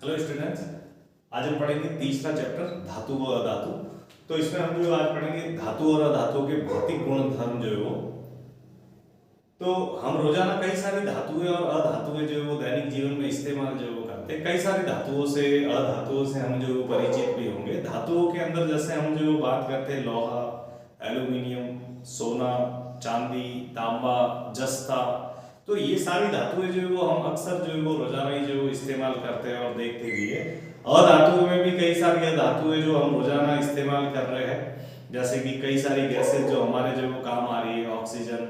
Hello students, आज हम पढ़ेंगे तीसरा चैप्टर धातु व अधातु। तो इसमें हम जो आज पढ़ेंगे धातु और अधातु के भौतिक गुण धर्म जो है वो। तो हम रोजाना कई सारी धातुएं और अधातुएं जो है वो दैनिक जीवन में इस्तेमाल जो है वो करते हैं। कई सारी धातुओं से अधातुओं से हम जो परिचित भी होंगे। धातुओं के अंदर जैसे हम जो बात करते हैं लोहा, एल्यूमिनियम, सोना, चांदी, तांबा, जस्ता, तो ये सारी धातुएं जो है वो हम अक्सर जो है वो रोजाना ही जो इस्तेमाल करते हैं और देखते भी है। अधातुओं में भी कई सारी धातुएं जो हम रोजाना इस्तेमाल कर रहे हैं, जैसे कि कई सारी गैसें जो हमारे जो काम आ रही है, ऑक्सीजन,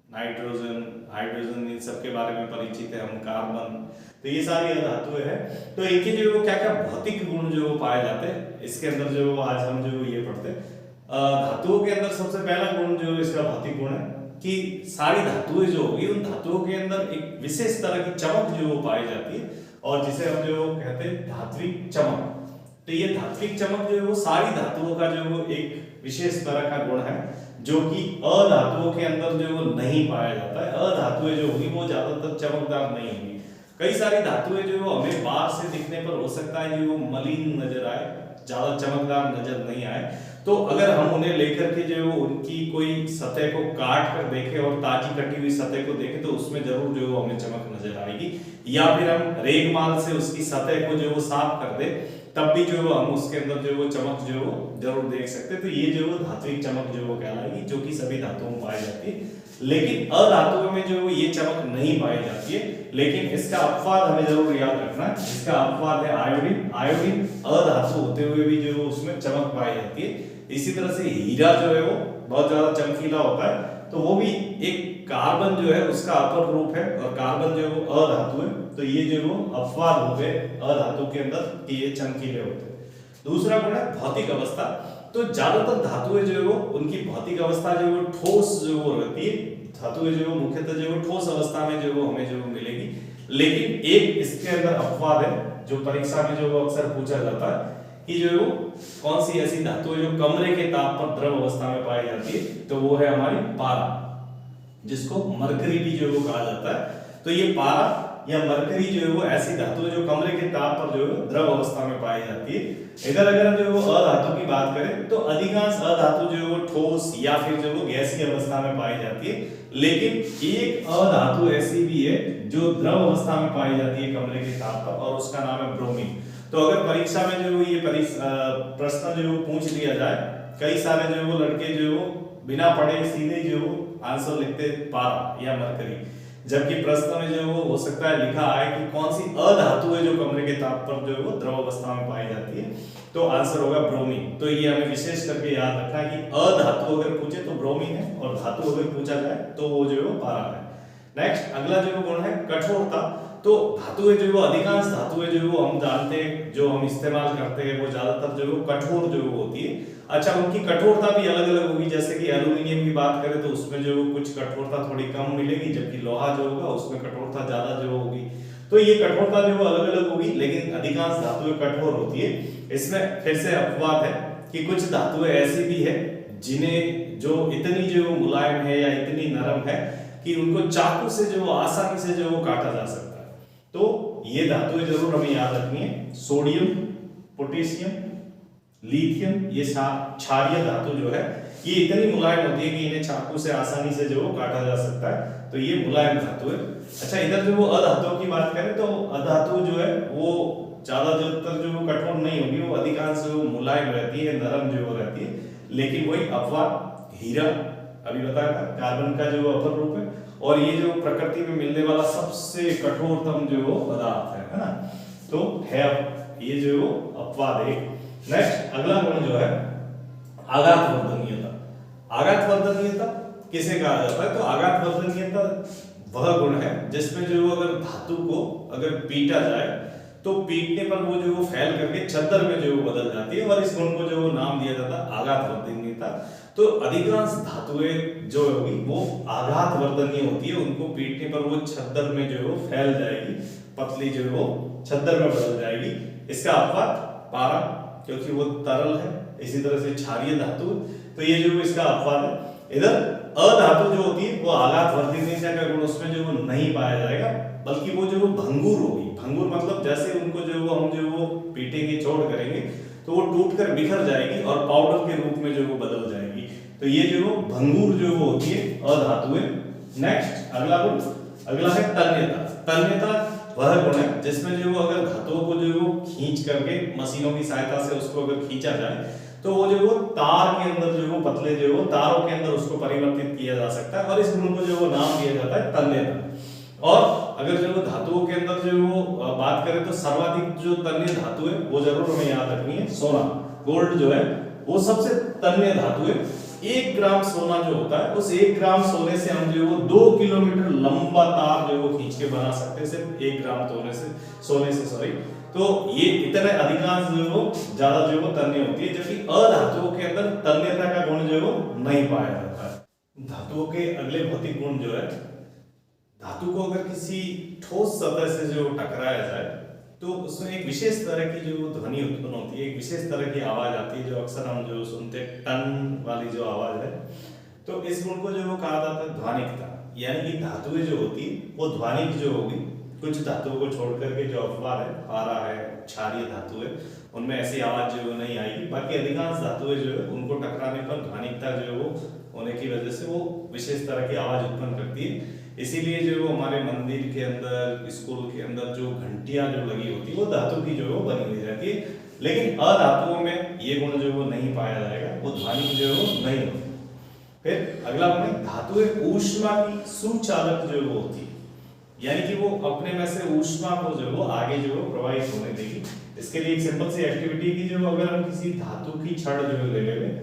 नाइट्रोजन, हाइड्रोजन, इन सब के बारे में परिचित है हम, कार्बन, तो ये सारी धातुएं हैं। तो इनके जो वो क्या क्या भौतिक गुण जो पाए जाते हैं, इसके अंदर जो आज हम जो ये पढ़ते हैं। धातुओं के अंदर सबसे पहला गुण जो इसका भौतिक गुण है कि सारी धातुएं जो होगी उन धातुओं के अंदर एक विशेष तरह की चमक जो पाई जाती है, और जिसे हम जो कहते हैं धात्विक चमक। तो ये धात्विक चमक जो है वो सारी धातुओं का जो वो एक विशेष तरह का गुण है, जो कि अधातुओं के अंदर जो वो नहीं पाया जाता है। अधातुएं जो होगी वो ज्यादातर चमकदार नहीं होगी। कई सारी धातुएं जो हमें बाहर से दिखने पर हो सकता है जो मलिन नजर आए, ज्यादा चमकदार नजर नहीं आए, तो अगर हम उन्हें लेकर के जो उनकी कोई सतह को काट कर देखें और ताजी कटी हुई सतह को देखें तो उसमें जरूर जो हमें चमक नजर आएगी। या फिर हम रेगमाल से उसकी सतह को जो साफ कर दे तब भी जो हम उसके अंदर जो वो चमक जो जरूर देख सकते हैं। तो ये जो धात्विक चमक जो कहलाएगी, जो कि सभी धातुओं में पाई जाती है। लेकिन अधातुओं में जो ये चमक नहीं पाई जाती है, लेकिन इसका अपवाद हमें जरूर याद रखना है। इसका अपवाद है आयोडीन। आयोडीन अधातु होते हुए भी जो उसमें चमक पाई जाती है। इसी तरह से हीरा जो है वो बहुत ज्यादा चमकीला होता है, तो वो भी एक कार्बन जो है उसका अपर रूप है, और कार्बन जो है वो अधातु है। तो ये जो वो अपवाद हो गए अधातु के अंदर कि ये चमकीले होते हैं। दूसरा गुण है भौतिक अवस्था। तो ज्यादातर धातुएं जो है वो उनकी भौतिक अवस्था जो वो ठोस जो वो रहती है। धातुएं जो मुख्यतः जो ठोस अवस्था में जो हमें जो मिलेगी। लेकिन एक इसके अंदर अपवाद है जो परीक्षा में जो अक्सर पूछा जाता है कि जो कौन सी ऐसी धातु है जो कमरे के ताप पर द्रव अवस्था में पाई जाती है, तो वो है हमारी पारा, जिसको मरकरी भी जो कहा जाता है। तो ये पारा या मरकरी जो है वो ऐसी धातु है जो कमरे के ताप पर जो द्रव अवस्था में पाई जाती है। इधर अगर जो वो अधातु की बात करें तो अधिकांश अधातु जो है वो ठोस या फिर जो वो गैसीय अवस्था में पाई जाती है। लेकिन एक अधातु ऐसी भी है जो द्रव अवस्था में पाई जाती है कमरे के ताप पर, और उसका नाम है ब्रोमीन। तो अगर परीक्षा में जो ये प्रश्न जो पूछ लिया जाए, कई सारे जो वो लड़के जो बिना पढ़े सीधे जो आंसर लिखते पारा या मरकरी, जबकि प्रश्न में जो हो सकता है लिखा है कि कौन सी अधातु है जो कमरे के ताप पर जो वो द्रव अवस्था में पाई जाती है, तो आंसर होगा ब्रोमीन। तो ये हमें विशेष करके याद रखना है कि अधातु अगर पूछे तो ब्रोमीन है, और धातु अगर पूछा जाए तो वो जो है पारा है। नेक्स्ट अगला जो गुण है कठोरता। तो धातुएं जो वो अधिकांश धातुएं जो वो हम जानते हैं जो हम इस्तेमाल करते हैं वो ज्यादातर जो कठोर जो होती है। अच्छा, उनकी कठोरता भी अलग अलग होगी। जैसे कि एल्यूमिनियम की बात करें तो उसमें जो कुछ कठोरता थोड़ी कम मिलेगी, जबकि लोहा जो होगा उसमें कठोरता ज्यादा जो होगी। तो ये कठोरता जो अलग अलग होगी, लेकिन अधिकांश धातुएं कठोर होती है। इसमें फिर से अपवाद है कि कुछ धातुएं ऐसी भी है जिन्हें जो इतनी जो मुलायम है या इतनी नरम है कि उनको चाकू से जो आसानी से जो काटा जा सकता है। तो ये धातुएं जरूर हमें याद रखनी है। सोडियम, पोटेशियम, लिथियम, ये क्षारीय धातु जो है ये इतनी मुलायम होती है कि इन्हें चाकू से आसानी से जो काटा जा सकता है। तो ये मुलायम धातु है। अच्छा, इधर जो अधातुओं की बात करें तो अधातु जो है वो ज्यादातर जो कठोर नहीं होगी, वो अधिकांश मुलायम रहती है, नरम जो रहती है। लेकिन वही अपवाद हीरा अभी बताया था, कार्बन का जो अपर रूप है, और ये जो प्रकृति में मिलने वाला सबसे कठोरतम जो पदार्थ है ना, तो है ये जो अपवाद है। नेक्स्ट अगला गुण जो है आघात वर्धनीयता। आघात वर्धनीयता किसे कहा जाता है? तो आघात वर्धनीयता वह गुण है जिसमें जो अगर धातु को अगर पीटा जाए तो पीटने पर वो जो फैल करके छद्दर में जो बदल जाती है, और इस गुण को जो नाम दिया जाता है आघात वर्धनीयता। तो अधिकांश धातुएं जो होगी वो आघात वर्धनीय होती है, उनको पीटने पर वो छद्दर में जो फैल जाएगी, पतली जो वो छद्दर में बदल जाएगी। इसका अपवाद पारा, क्योंकि वो तरल है। इसी तरह से क्षारीय धातु, तो ये जो इसका अपवाद है। इधर अधातु जो होती है वो आघात वर्धनीयता का गुण उसमें जो नहीं पाया जाएगा, बल्कि वो जो भंगुर होगी। भंगुर मतलब जैसे उनको जो वो हम जो वो पीटेंगे, चौड़ करेंगे, तो वो टूट कर बिखर जाएगी और पाउडर के रूप में जो वो बदल जाएगी। तो ये जो भंगूर जो वो होती है अधातुएं। नेक्स्ट अगला है तन्यता। तन्यता वह गुण है जिसमें जो अगर धातुओं को जो खींच करके मशीनों की सहायता से उसको अगर खींचा जाए तो वो जो तार के अंदर जो पतले जो तारों के अंदर उसको परिवर्तित किया जा सकता है और इस गुण को जो नाम दिया जाता है तन्यता। और अगर जो धातुओं के अंदर जो बात करें तो सर्वाधिक जो तन्य धातु है वो जरूर हमें याद रखनी है, सोना, गोल्ड जो है वो सबसे तन्य धातु है। 1 ग्राम सोना जो होता है उस 1 ग्राम सोने से हम जो 2 किलोमीटर लंबा तार जो वो खींच के बना सकते हैं, सिर्फ 1 ग्राम सोने से सॉरी। तो ये इतने अधिकांश जो वो ज्यादा जो वो तन्य होती है, जबकि अधातुओं के अंदर तन्यता का गुण जो वो नहीं पाया जाता है। धातुओं के अगले भौतिक गुण जो है, धातु को अगर किसी ठोस सतह से जो टकराया जाए तो उसमें एक विशेष तरह की जो ध्वनि उत्पन्न होती है, एक विशेष तरह की आवाज आती है जो अक्सर हम जो सुनते हैं टन वाली जो आवाज है। तो इस गुण को जो वो कहा जाता है ध्वनिकता, यानी कि धातुएं जो होती है वो ध्वनिक जो होगी। कुछ धातुओं को छोड़ करके जो अपवाद है, पारा है, क्षारीय धातु है, उनमें ऐसी आवाज जो नहीं आएगी। बाकी अधिकांश धातुएं जो है उनको टकराने पर ध्वनिकता जो वो होने की वजह से वो विशेष तरह की आवाज उत्पन्न करती है। इसीलिए जो हमारे मंदिर के अंदर, स्कूल के अंदर जो घंटियां जो लगी होती है वो धातु की जो बनी हुई रहती है। लेकिन अधातुओं में ये गुण जो वो नहीं पाया जाएगा, वो ध्वनि जो वो नहीं होती। फिर अगला गुण धातुएं ऊष्मा की सुचालक जो वो होती है, यानी कि वो अपने में से ऊष्मा को जो वो आगे जो प्रवाहित होने देगी। इसके लिए एक सिंपल सी एक्टिविटी की जो अगर हम किसी धातु की छड़ जो ले लेंगे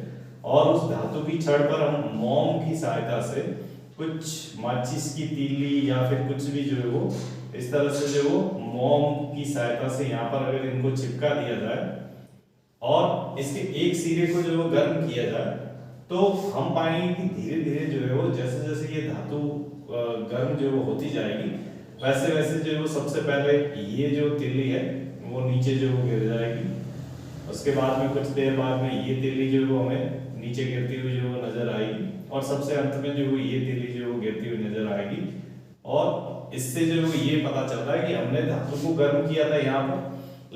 और उस धातु की छड़ पर हम मोम की सहायता से कुछ माचिस की तीली या फिर कुछ भी जो है वो इस तरह से जो वो मोम की सहायता से यहाँ पर अगर इनको चिपका दिया जाए और इसके एक सिरे को जो गर्म किया जाए तो हम पाएंगे कि धीरे धीरे जो है वो जैसे जैसे ये धातु गर्म जो होती जाएगी वैसे वैसे जो वो सबसे पहले ये जो तीली है वो नीचे जो गिर जाएगी। उसके बाद में कुछ देर बाद में ये तीली जो वो हमें नीचे गिरती हुई जो नजर आएगी और सबसे अंत में जो ये तीली जो गिरती हुई नजर आएगी। और इससे जो ये पता चल रहा है कि हमने धातु को गर्म किया था यहाँ पर,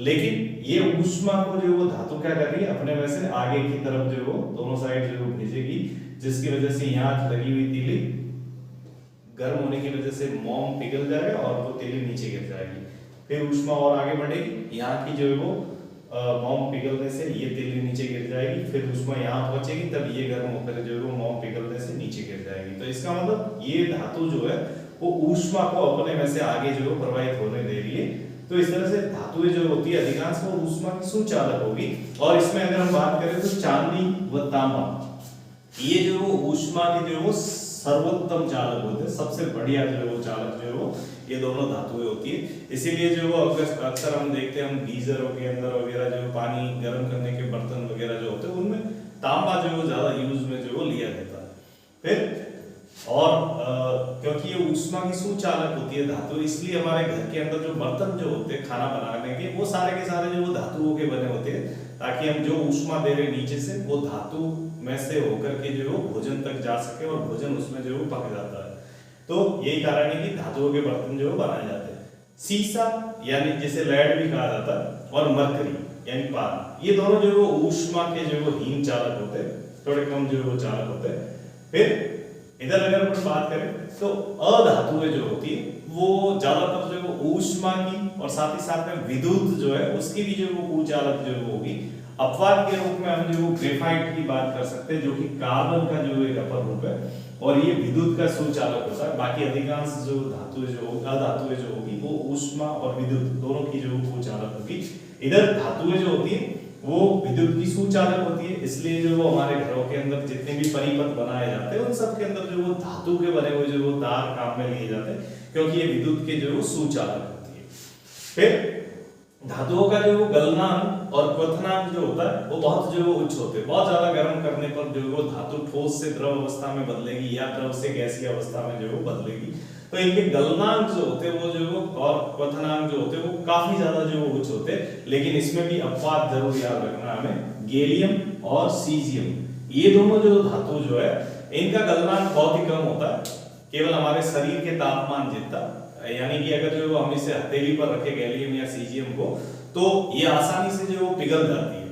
लेकिन ये ऊष्मा को जो वो धातु क्या कर रही है अपने में से आगे की तरफ जो वो दोनों साइड जो भेजेगी, जिसकी वजह से यहाँ लगी हुई तीली गर्म होने की वजह से मोम पिघल जाएगा और वो तीली नीचे गिर जाएगी। फिर ऊष्मा और आगे बढ़ेगी, यहाँ की जो है वो मोम पिघलने से ये तीली नीचे गिर जाएगी, फिर ऊष्मा यहाँ पहुंचेगी, तब ये गर्म होकर जो है वो मोम पिघलने से नीचे गिर जाएगी। तो इसका मतलब ये धातु जो है वो ऊष्मा को अपने में से आगे जो प्रवाहित होने दे रही है। तो इस तरह से धातुएं जो होती है अधिकांश वो ऊष्मा की सुचालक होगी। और इसमें अगर हम बात करें तो चांदी व तांबा ये जो वो ऊष्मा के जो वो सर्वोत्तम चालक होते हैं, सबसे बढ़िया जो वो चालक जो वो ये दोनों धातुएं होती है। इसीलिए जो वो अक्सर हम देखते हैं हम गीजरों के अंदर वगैरह जो पानी गर्म करने के बर्तन वगैरह जो होते हैं उनमें तांबा जो वो ज्यादा यूज में जो वो लिया जाता है। फिर और क्योंकि ये ऊष्मा की सुचालक होती है धातु, इसलिए हमारे घर के अंदर जो बर्तन जो होते हैं खाना बनाने के वो सारे के सारे जो वो धातुओं के बने होते हैं, ताकि हम जो ऊष्मा दे रहे नीचे से वो धातु में से होकर के जो भोजन तक जा सके और भोजन उसमें जो पक जाता है। तो यही कारण है कि धातुओं के बर्तन जो बनाए जाते हैं। सीसा यानी जिसे लेड भी कहा जाता है और मरकरी यानी पारा, ये दोनों जो वो ऊष्मा के जो वो हीन चालक होते हैं, थोड़े कम जो वो चालक होते हैं। फिर इधर अगर अपन बात करें तो अधातुएं जो होती है वो ज्यादातर जो वो ऊष्मा की और साथ ही साथ में विद्युत जो है उसकी भी जो वो कुचालक जो होगी। अपवाद के रूप में हम जो ग्रेफाइट की बात कर सकते हैं जो कि कार्बन का जो एक अपर रूप है और ये विद्युत का सुचालक होता है। बाकी अधिकांश जो धातुएं जो अधातुएं जो होगी वो ऊष्मा और विद्युत दोनों की जो कुचालक होगी। इधर धातुएं जो होती है वो विद्युत की सुचालक होती है, इसलिए जो वो हमारे घरों के अंदर जितने भी परिपथ बनाए जाते हैं उन सब के अंदर जो वो धातु के बने हुए जो वो तार काम में लिए जाते हैं, क्योंकि ये विद्युत के जो वो सुचालक होती है। फिर धातुओं का जो गलनांक और क्वथनांक जो होता है वो बहुत जो वो उच्च होते हैं। बहुत ज्यादा गर्म करने पर जो वो धातु ठोस से द्रव अवस्था में बदलेगी या द्रव से गैसीय अवस्था में जो वो बदलेगी। तो इनके गलनांक जो होते हैं वो जो और क्वथनांक जो होते हैं वो काफी ज्यादा जो उच्च होते हैं। लेकिन इसमें भी अपवाद जरूर याद रखना हमें, गैलियम और सीजियम ये दोनों जो धातु जो है इनका गलनांक बहुत ही कम होता है, केवल हमारे शरीर के तापमान जितना यानी कि अगर जो हम इसे हथेली पर रखे गैलियम या सीजियम को, तो ये आसानी से जो पिघल जाती है।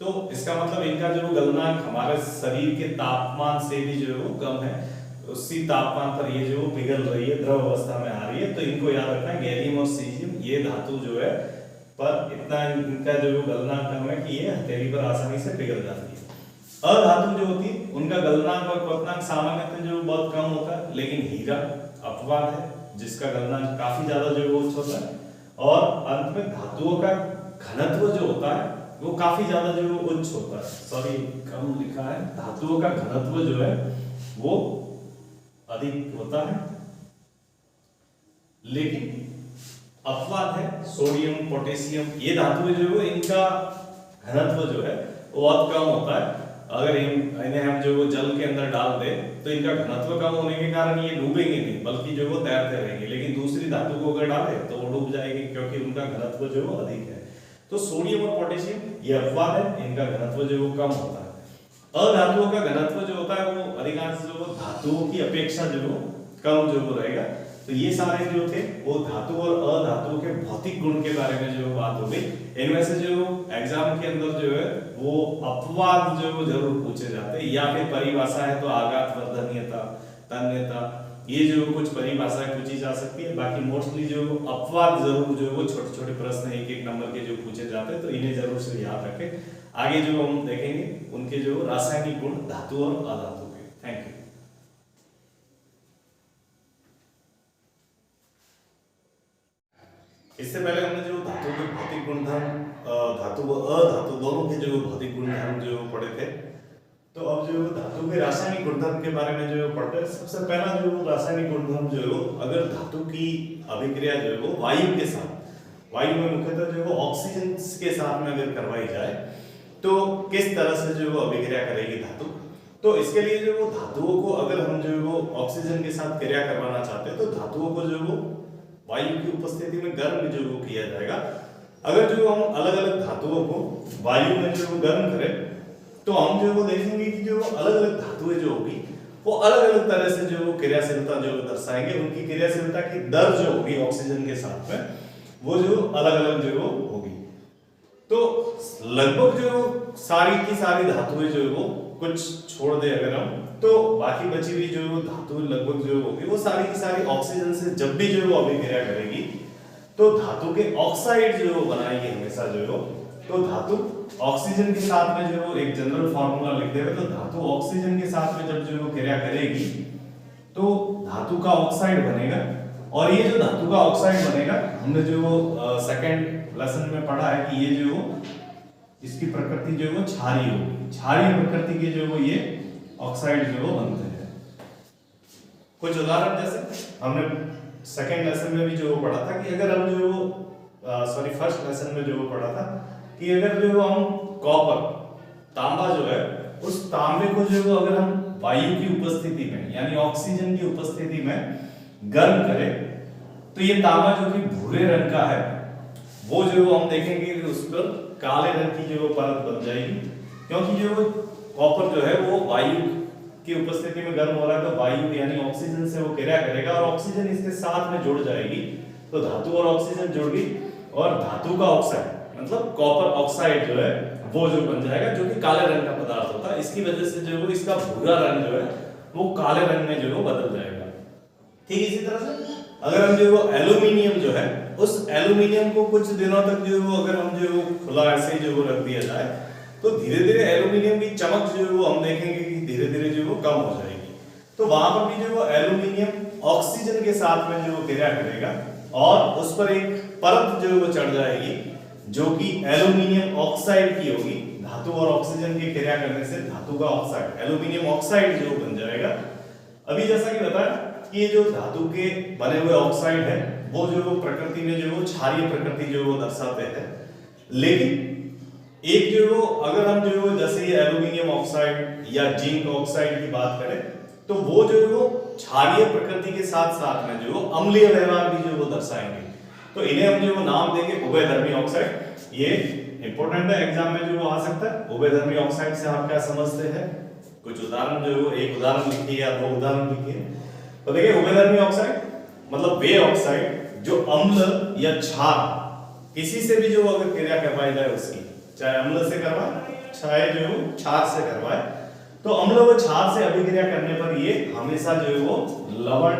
तो इसका मतलब इनका जो गलनांक हमारे शरीर के तापमान से भी जो कम है, उसी तापमान पर ये जो पिघल रही है, द्रव अवस्था में आ रही है। तो इनको याद रखना है, गैलियम और सीजियम ये धातु जो है पर इतना इनका जो गलनांक कम है कि ये हथेली पर आसानी से पिघल जाती है। अधातु जो होती है उनका गलनांक और क्वथनांक सामान्यतः जो बहुत कम होता है, लेकिन हीरा अपवाद है जिसका गलनांक काफी ज्यादा जो उच्च होता है। और अंत में धातुओं का घनत्व जो होता है वो काफी ज्यादा जो उच्च होता है, सॉरी कम लिखा है, धातुओं का घनत्व जो है वो अधिक होता है, लेकिन अपवाद है सोडियम, पोटेशियम, ये धातुएं जो है इनका घनत्व जो है वो बहुत कम होता है। अगर इन्हें हम जो जल के अंदर डाल दें तो इनका घनत्व कम होने के कारण ये डूबेंगे नहीं, बल्कि जो वो तैरते रहेंगे। लेकिन दूसरी धातु को अगर डालें तो वो डूब जाएगी, क्योंकि उनका घनत्व जो है अधिक है। तो सोडियम और पोटेशियम ये अपवाद है, इनका घनत्व जो वो कम होता है। अधातुओं का घनत्व जो होता है वो अधिकांश जो धातुओं की अपेक्षा जो कम जो रहेगा। तो ये सारे जो थे वो धातु और अधातु के भौतिक गुण के बारे में जो बात हो गई। इनमें से जो एग्जाम के अंदर जो है वो अपवाद जो जरूर पूछे जाते हैं, या फिर परिभाषा है तो आघात, वर्धनीयता, तन्यता, ये जो कुछ परिभाषाएं पूछी जा सकती है। बाकी मोस्टली जो अपवाद जरूर जो वो छोटे छोटे प्रश्न एक एक नंबर के जो पूछे जाते हैं, तो इन्हें जरूर से याद रखें। आगे जो हम देखेंगे उनके जो रासायनिक गुण धातु और अधातु के। Thank you. इससे पहले हमने जो धातु के भौतिक गुणधर्म, धातु व अधातु दोनों के जो भौतिक गुणधर्म जो पढ़े थे, तो अब जो धातु के रासायनिक गुणधर्म के बारे में जो पढ़ते हैं। सबसे पहला जो रासायनिक गुणधर्म जो अगर धातु की अभिक्रिया जो है वो वायु के साथ, वायु में मुख्यतः जो ऑक्सीजन के साथ में अगर करवाई जाए तो किस तरह से जो अभिक्रिया करेगी धातु। तो इसके लिए जो धातुओं को अगर हम जो ऑक्सीजन के साथ क्रिया करवाना चाहते हैं तो धातुओं को जो वायु की उपस्थिति में गर्म जो किया जाएगा। अगर जो हम अलग अलग धातुओं को वायु में जो गर्म करें तो हम जो देखेंगे कि जो अलग अलग धातुएं जो होगी वो अलग अलग तरह से जो क्रियाशीलता जो दर्शाएंगे। उनकी क्रियाशीलता की दर जो होगी ऑक्सीजन के साथ में वो जो अलग अलग जो होगी। तो लगभग जो सारी की सारी धातुएं जो वो कुछ छोड़ दे अगर हम, तो बाकी बची हुई जो धातु लगभग जो होगी वो सारी की सारी ऑक्सीजन से जब भी जो अभिक्रिया करेगी तो धातु के ऑक्साइड जो बनाएगी हमेशा जो। तो धातु ऑक्सीजन के साथ में जो एक जनरल फार्मूला लिख देंगे, तो धातु ऑक्सीजन के साथ में जब जो क्रिया करेगी तो धातु का ऑक्साइड बनेगा। और ये जो धातु का ऑक्साइड बनेगा हमने जो सेकंड लेसन में पढ़ा है कि ये जो इसकी प्रकृति जो वो क्षारीय होगी, क्षारीय प्रकृति के जो ये ऑक्साइड जो बनते हैं। कुछ उदाहरण जैसे हमने सेकंड लेसन में भी जो पढ़ा था कि अगर हम जो फर्स्ट लेसन में जो पढ़ा था कि अगर जो हम कॉपर, तांबा जो है, उस तांबे को जो अगर हम वायु की उपस्थिति में यानी ऑक्सीजन की उपस्थिति में गर्म करें तो ये तांबा जो कि भूरे रंग का है वो जो हम देखेंगे कि उस पर काले रंग की जो परत बन जाएगी, क्योंकि जो कॉपर जो है वो वायु की उपस्थिति में गर्म हो रहा है। तो वायु यानी ऑक्सीजन से वो क्रिया करेगा और ऑक्सीजन इसके साथ में जुड़ जाएगी, तो धातु और ऑक्सीजन जुड़ गई और धातु का ऑक्साइड मतलब कॉपर ऑक्साइड जो है वो जो बन जाएगा, जो कि काले रंग का पदार्थ होता है। इसकी वजह से जो इसका भूरा रंग जो है वो काले रंग में जो बदल जाएगा। ठीक इसी तरह से अगर हम जो एल्यूमिनियम जो है उस एल्यूमिनियम को कुछ दिनों तक जो अगर हम जो खुला ऐसे जो रख दिया जाए तो धीरे धीरे एल्यूमिनियम की चमक जो हम देखेंगे कि धीरे धीरे जो कम हो जाएगी। तो वहां पर भी जो एल्यूमिनियम ऑक्सीजन के साथ में जो क्रिया करेगा और उस पर एक परत जो चढ़ जाएगी जो कि एल्यूमिनियम ऑक्साइड की होगी। धातु और ऑक्सीजन की क्रिया करने से धातु का ऑक्साइड एल्यूमिनियम ऑक्साइड जो बन जाएगा। अभी जैसा कि बताया कि ये जो धातु के बने हुए ऑक्साइड है वो जो प्रकृति में जो क्षारीय प्रकृति जो वो दर्शाते हैं, लेकिन एक जो अगर हम जो जैसे ये एल्यूमिनियम ऑक्साइड या जिंक ऑक्साइड की बात करें तो वो जो क्षारीय प्रकृति के साथ साथ में जो अम्लीय व्यवहार भी जो वो दर्शाएंगे। तो इन्हें हम जो नाम देंगे उभयधर्मी ऑक्साइड। ये इंपॉर्टेंट है, एग्जाम में जो आ सकता है। उभयधर्मी ऑक्साइड से आप क्या समझते हैं? कुछ उदाहरण जो एक उदाहरण लिखिए या दो उदाहरण लिखिए। तो देखिए उभयधर्मी ऑक्साइड मतलब वे ऑक्साइड जो अम्ल या क्षार किसी से भी जो अगर क्रिया करवाई जाए उसकी, चाहे अम्ल से करवाए चाहे जो क्षार से करवाए, तो अम्ल व क्षार से अभिक्रिया करने पर ये हमेशा जो है वो लवण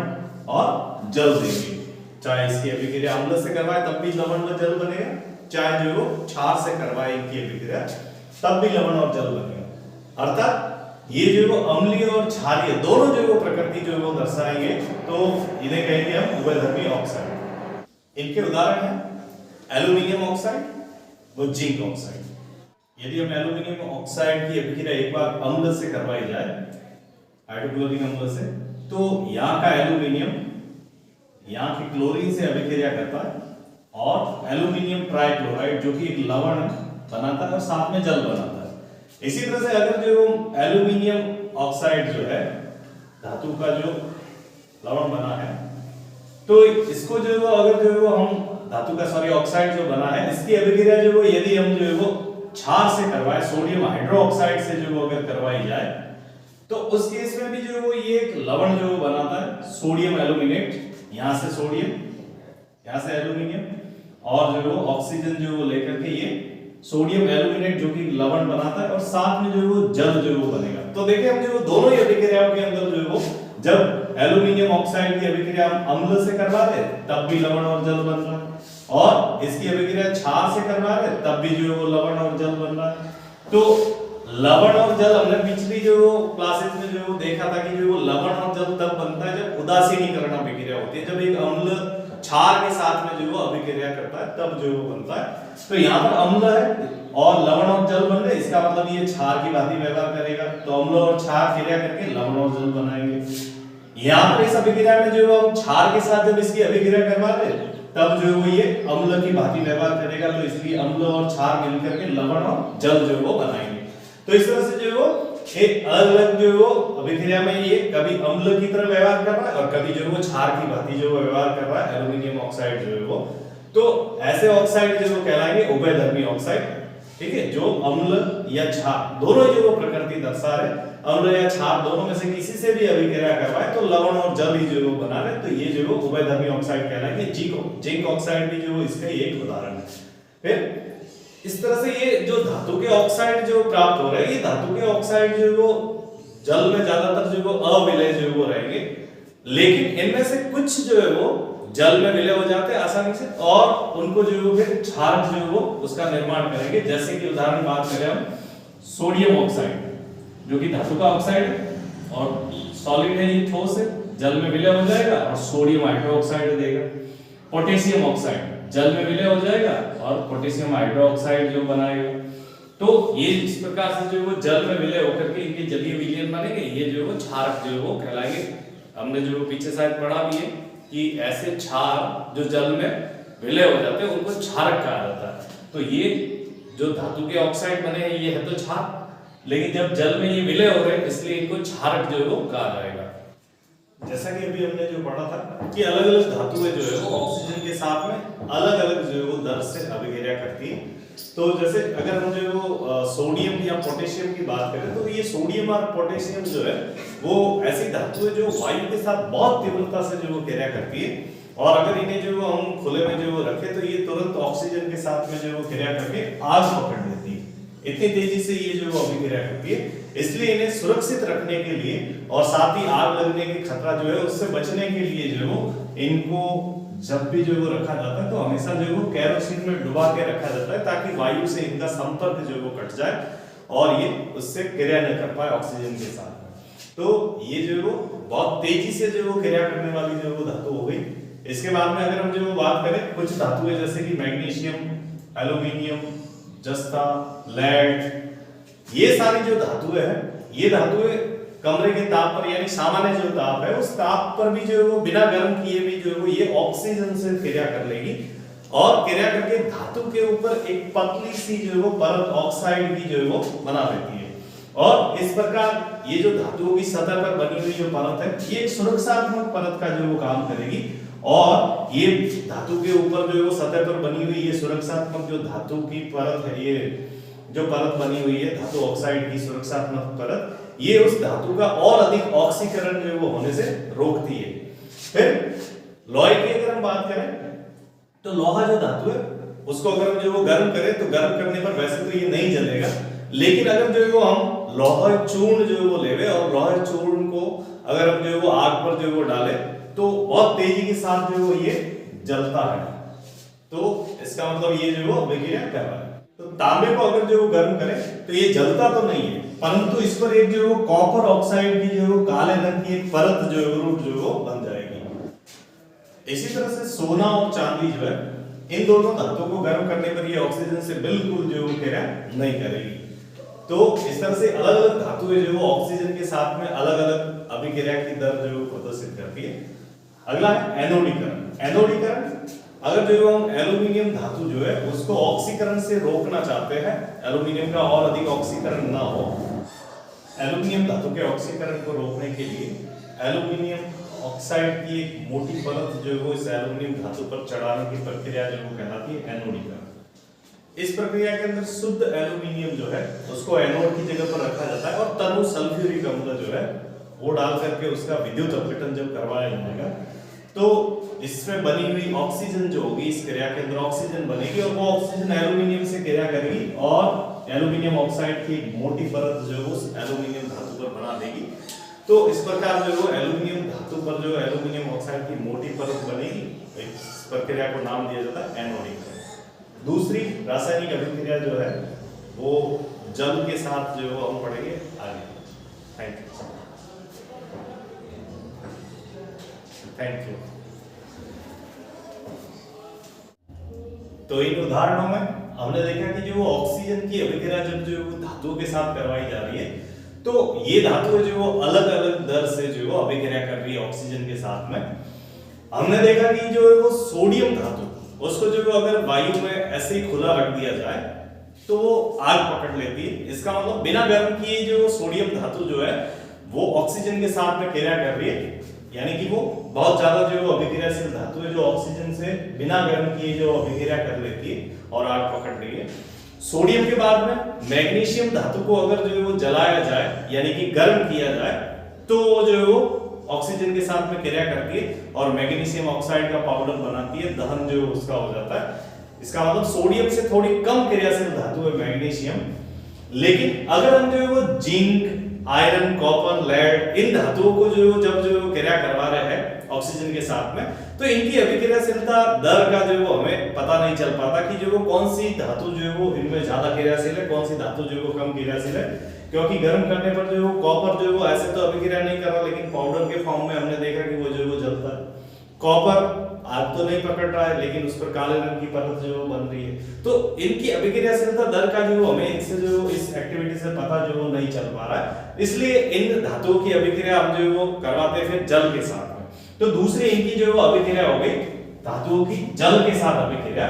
और जल देंगे। चाहे इसकी अभिक्रिया अम्ल से करवाए तब भी लवण व जल बनेगा, चाहे जो क्षार से करवाए इनकी अभिक्रिया तब भी लवण और जल बनेगा। अर्थात ये जो अम्लीय और क्षारीय दोनों जो प्रकृति जो वो दर्शाएंगे तो इन्हें कहेंगे हम उभयधर्मी ऑक्साइड। इनके उदाहरण हैं एल्यूमिनियम ऑक्साइड व जिंक ऑक्साइड। यदि हम एल्यूमिनियम ऑक्साइड की अभिक्रिया एक बार अम्ल से करवाई जाए, हाइड्रोक्लोरिक अम्ल से, तो यहाँ का एल्यूमिनियम यहाँ के क्लोरीन से अभिक्रिया करता है और एल्यूमिनियम ट्राइक्लोराइड जो कि एक लवण बनाता है और साथ में जल बनाता है। इसी तरह से अगर जो एल्यूमिनियम ऑक्साइड जो है धातु का जो लवण बना है, तो इसको जो अगर जो हम धातु का ऑक्साइड जो बना है इसकी अभिक्रिया जो यदि हम जो वो क्षार से करवाए, सोडियम हाइड्रोक्साइड से जो अगर करवाई जाए, तो उस केस में भी जो ये एक लवण जो बनाता है सोडियम एल्यूमिनेट, यहां से सोडियम यहां से एल्यूमिनियम और जो ऑक्सीजन जो लेकर के ये सोडियम एल्यूमिनेट जो कि लवण बनाता है और साथ में जो वो जल जो वो बनेगा। तो देखिए हम जो दोनों ही अभिक्रियाओं के अंदर जो वो जब एल्यूमिनियम ऑक्साइड की अभिक्रिया हम अम्ल से करवा रहे तब भी लवण और जल बन रहा है, और इसकी अभिक्रिया क्षार से करवा रहे तब भी जो वो लवण और जल बन रहा है। तो लवण और जल हमने पिछली जो क्लासेस में जो देखा था कि जो लवण और जल तब बनता है जब उदासीनीकरण अभिक्रिया होती है, जब एक अम्ल क्षार के साथ में जो अभिक्रिया करता है तब जो बनता है। तो यहाँ पर अम्ल है और लवण और जल बन रहे, इसका मतलब ये क्षार की भांति व्यवहार करेगा, तो अम्ल और क्षार क्रिया करके लवण और जल बनाएंगे। यहाँ पर इस अभिक्रिया में जो हम क्षार के साथ जब इसकी अभिक्रिया करवा रहे तब जो ये अम्ल की भांति व्यवहार करेगा, तो इसलिए अम्ल और क्षार मिलकर के लवण और जल जो वो बनाएंगे। तो इस तरह से जो एक अलग जो अभिक्रिया में ये कभी अम्ल की तरह व्यवहार कर रहा है और कभी जो क्षार की भांति जो व्यवहार कर रहा है एल्यूमिनियम ऑक्साइड जो है वो। तो ऐसे ऑक्साइड जो कहलाएंगे उभयधर्मी ऑक्साइड, ठीक है, जो अम्ल या क्षार दोनों जो प्रकृति दर्शा रहे, अम्ल या क्षार दोनों में से किसी से भी अभिक्रिया करवाए तो लवण और जल ही जो बना रहे, तो ये जो उभयधर्मी ऑक्साइड कहलाएंगे। जिंक ऑक्साइड भी जो इसका एक उदाहरण है। फिर इस तरह से ये जो धातु के ऑक्साइड जो प्राप्त हो रहे हैं, ये धातु के ऑक्साइड जो वो जल में ज्यादातर जो वो अविलय जो वो रहेंगे, लेकिन इनमें से कुछ जो है वो जल में विलय हो जाते हैं आसानी से और उनको जो फिर क्षारक जो वो उसका निर्माण करेंगे। जैसे कि उदाहरण बात करें हम सोडियम ऑक्साइड जो कि धातु का ऑक्साइड है और सॉलिड है, ये ठोस है, जल में विलय हो जाएगा और सोडियम हाइड्रोक्साइड देगा। पोटेशियम ऑक्साइड जल में विलय हो जाएगा और पोटेशियम हाइड्रोक्साइड जो बनाएगा। तो ये इस प्रकार से जो वो जल में विलय होकर के इनके जलीय विलयन बनेंगे, ये जो वो क्षारक जो वो कहलाएंगे। हमने जो पीछे शायद पढ़ा भी है कि ऐसे क्षार जो जल में विलय हो जाते हैं उनको क्षारक कहा जाता है। तो ये जो धातु के ऑक्साइड बने हैं ये है तो क्षार, लेकिन जब जल में ये विलय हो रहे हैं इसलिए इनको क्षारक जो है वो कहा जाएगा। जैसा कि अभी हमने जो पढ़ा था कि अलग अलग धातुएं जो है वो ऑक्सीजन के साथ में अलग अलग जो है वो दर से अभिक्रिया करती है। तो जैसे अगर हम जो वो सोडियम या पोटेशियम की बात करें तो ये सोडियम और पोटेशियम जो है वो ऐसी धातु है जो वायु के साथ बहुत तीव्रता से जो वो क्रिया करती है, और अगर इन्हें जो हम खुले में जो रखें तो ये तुरंत ऑक्सीजन के साथ में जो वो क्रिया करके आग पकड़ लेती है। इतनी तेजी से ये जो अभिक्रिया करती है, इसलिए इन्हें सुरक्षित रखने के लिए और साथ ही आग लगने की खतरा जो है उससे बचने के लिए जो इनको जब भी जो वो रखा जाता है तो हमेशा जो वो केरोसिन में डुबा के रखा जाता है ताकि वायु से इनका संपर्क जो वो कट जाए और ये उससे क्रिया न कर पाए ऑक्सीजन के साथ। तो ये जो वो बहुत तेजी से जो वो क्रिया करने वाली जो वो धातु हो गई। इसके बाद में अगर हम जो बात करें कुछ धातुएं जैसे कि मैग्नीशियम, एल्यूमिनियम, जस्ता, लेड, ये सारी जो धातुएं हैं, ये धातुएं कमरे के ताप पर यानी सामान्य जो ताप है उस ताप पर भी जो वो बिना गर्म किए भी जो वो ये ऑक्सीजन से क्रिया कर लेगी और क्रिया करके धातु के ऊपर एक पतली सी जो वो परत ऑक्साइड की जो वो बना देती है। और इस प्रकार ये जो धातुओं की सतह पर बनी हुई जो परत है ये एक सुरक्षात्मक परत का जो वो काम करेगी, और ये धातु के ऊपर जो वो सतह पर बनी हुई ये सुरक्षात्मक जो धातु की परत है, ये जो परत बनी हुई है धातु ऑक्साइड की सुरक्षात्मक परत, ये उस धातु का और अधिक ऑक्सीकरण जो वो होने से रोकती है। फिर लोहे की अगर हम बात करें तो लोहा जो धातु है उसको अगर हम जो वो गर्म करें तो गर्म करने पर वैसे तो ये नहीं जलेगा, लेकिन अगर जो है वो हम लोहा चूर्ण जो है वो लेवे और लोहा चूर्ण को अगर हम जो है वो आग पर जो है वो डाले तो बहुत तेजी के साथ जो है वो ये जलता है। तो इसका मतलब ये जो है वो अभिक्रिया कर रहा है। तो तांबे को अगर जो गर्म करें तो ये जलता तो नहीं है, परंतु इस पर एक जो कॉपर ऑक्साइड की जो काले रंग की एक परत जो है रूप जो बन जाएगी। इसी तरह से सोना और चांदी जो है इन दोनों धातुओं को गर्म करने पर ये ऑक्सीजन से बिल्कुल जो क्रिया नहीं करेगी। तो इस तरह से अलग अलग धातुएं जो ऑक्सीजन के साथ में अलग अलग अभिक्रिया की दर जो प्रदर्शित करती है। अगला है एनोडीकरण। एनोडीकरण अगर जो हम एल्यूमिनियम धातु जो है उसको ऑक्सीकरण से रोकना चाहते हैं, एल्यूमिनियम का और अधिक ऑक्सीकरण ना हो, एल्यूमिनियम धातु के ऑक्सीकरण को रोकने के लिए एल्यूमिनियम ऑक्साइड की एक मोटी परत जो है वो इस एल्यूमिनियम धातु पर चढ़ाने की प्रक्रिया जो वो कहलाती है एनोडीकरण। इस प्रक्रिया के अंदर शुद्ध एल्यूमिनियम जो है उसको एनोड की जगह पर रखा जाता है और तनु सल्फ्यूरिक अम्ल जो है वो डाल करके उसका विद्युत अपघटन जब करवाया जाएगा तो इसमें बनी हुई ऑक्सीजन जो होगी इस क्रिया के अंदर ऑक्सीजन बनेगी और वो ऑक्सीजन एल्यूमिनियम से क्रिया करेगी और एल्यूमिनियम ऑक्साइड की मोटी परत जो है उस एल्यूमिनियम धातु पर बना देगी। तो इस प्रकार जो एल्यूमिनियम धातु पर जो एल्यूमिनियम ऑक्साइड की मोटी परत बनेगी, इस प्रक्रिया को नाम दिया जाता है एनोडीकरण। दूसरी रासायनिक अभिक्रिया जो है वो जल के साथ जो हम पढ़ेंगे आगे। Thank you. तो इन उदाहरणों में हमने देखा कि जो ऑक्सीजन की अभिक्रिया जब जो धातुओं के साथ करवाई जा रही है तो ये धातुएं जो अलग अलग दर से जो अभिक्रिया कर रही है ऑक्सीजन के साथ में। हमने देखा कि जो वो सोडियम धातु उसको जो अगर वायु में ऐसे ही खुला रख दिया जाए तो वो आग पकड़ लेती है। इसका मतलब बिना गर्म किए जो सोडियम धातु जो है वो ऑक्सीजन के साथ में क्रिया कर रही है, यानी कि वो बहुत ज्यादा जो अभिक्रियाशील धातु है जो ऑक्सीजन से बिना गर्म किए जो अभिक्रिया कर लेती है और आग पकड़ रही है। सोडियम के बाद में मैग्नीशियम धातु को अगर जो वो जलाया जाए यानी कि गर्म किया जाए तो जो वो ऑक्सीजन के साथ में क्रिया करती है और मैग्नीशियम ऑक्साइड का पाउडर बनाती है, दहन जो उसका हो जाता है। इसका मतलब सोडियम से थोड़ी कम क्रियाशील धातु है मैग्नीशियम, लेकिन अगर हम जो वो जिंक, आयरन, कॉपर, लेड इन धातुओं को जो जब जो क्रिया करवा रहे हैं ऑक्सीजन के साथ में तो इनकी अभिक्रियाशीलता दर का जो वो हमें पता नहीं चल पाता कि जो वो कौन सी धातु जो वो इनमें ज्यादा क्रियाशील है, कौन सी धातु जो वो कम क्रियाशील है। क्योंकि गर्म करने पर जो कॉपर जो वो ऐसे तो अभिक्रिया नहीं कर रहा, लेकिन पाउडर के फॉर्म में हमने देखा कि वो जो जलता है। कॉपर आग तो नहीं पकड़ रहा है लेकिन उस पर काले रंग की परत जो बन रही है। तो इनकी अभिक्रियाशीलता दर का जो हमें इनसे जो इस एक्टिविटी से पता जो नहीं चल पा रहा है, इसलिए इन धातुओं की अभिक्रिया हम जो वो करवाते थे जल के साथ में। तो दूसरी इनकी जो अभिक्रिया हो गई धातुओं की जल के साथ अभिक्रिया।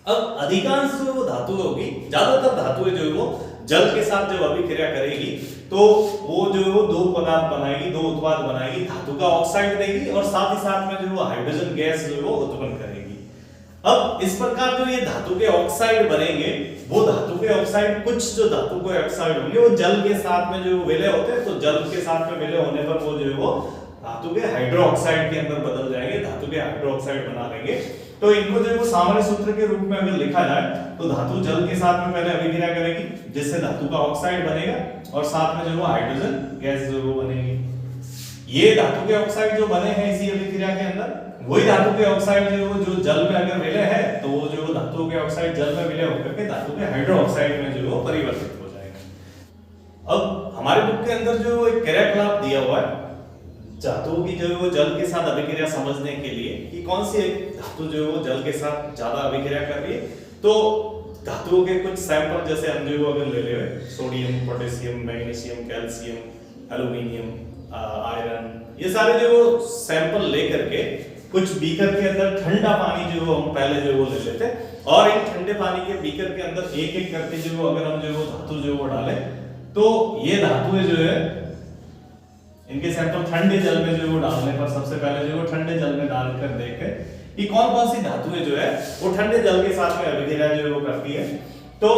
अब अधिकांश जो धातु होगी, ज्यादातर धातुएं जो वो जल के साथ जब अभिक्रिया करेगी तो वो जो दो पदार्थ बनाएगी, दो उत्पाद बनाएगी, धातु का ऑक्साइड देगी और साथ ही साथ में जो हाइड्रोजन गैस जो वो उत्पन्न करेगी। अब इस प्रकार जो ये धातु के ऑक्साइड बनेंगे वो धातु के ऑक्साइड, कुछ जो धातु के ऑक्साइड होंगे वो जल के साथ में जो विलय होते हैं, तो जल के साथ में विलय होने पर वो जो वो धातु के हाइड्रोक्साइड के अंदर बदल जाएंगे, धातु के हाइड्रोक्साइड बना लेंगे। तो इनको जो वो सामान्य सूत्र के रूप में अगर लिखा जाए तो धातु जल के साथ में पहले अभिक्रिया करेगी जिससे धातु का ऑक्साइड बनेगा और साथ में जो वो हाइड्रोजन गैस जो वो बनेगी। ये धातु के ऑक्साइड जो बने हैं इसी अभिक्रिया के अंदर, वही धातु के ऑक्साइड जो जल में अगर विलय है तो वो जो धातु के ऑक्साइड जल में विलय होकर के धातु के हाइड्रोक्साइड में जो वो परिवर्तित हो जाएगा। अब हमारे बुक के अंदर जो एक क्रियाकलाप दिया हुआ है धातुओं की जो वो जल के साथ अभिक्रिया समझने के लिए कि कौन सी एक धातु जो वो जल के साथ ज्यादा अभिक्रिया कर रही है, तो धातुओं के कुछ सैंपल जैसे हम जो अगर ले ले sodium, potassium, magnesium, calcium, aluminium, iron, ये सारे जो सैंपल लेकर के कुछ बीकर के अंदर ठंडा पानी जो हम पहले जो वो ले लेते और इन ठंडे पानी के बीकर के अंदर एक एक करके जो अगर हम जो धातु जो वो डालें तो ये धातुएं जो है इनके सैंपल ठंडे जल में जो वो डालने पर सबसे पहले जो वो ठंडे जल में डालकर देखें कि कौन कौन सी धातुएं जो है वो ठंडे जल के साथ में अभिक्रिया जो वो करती है। तो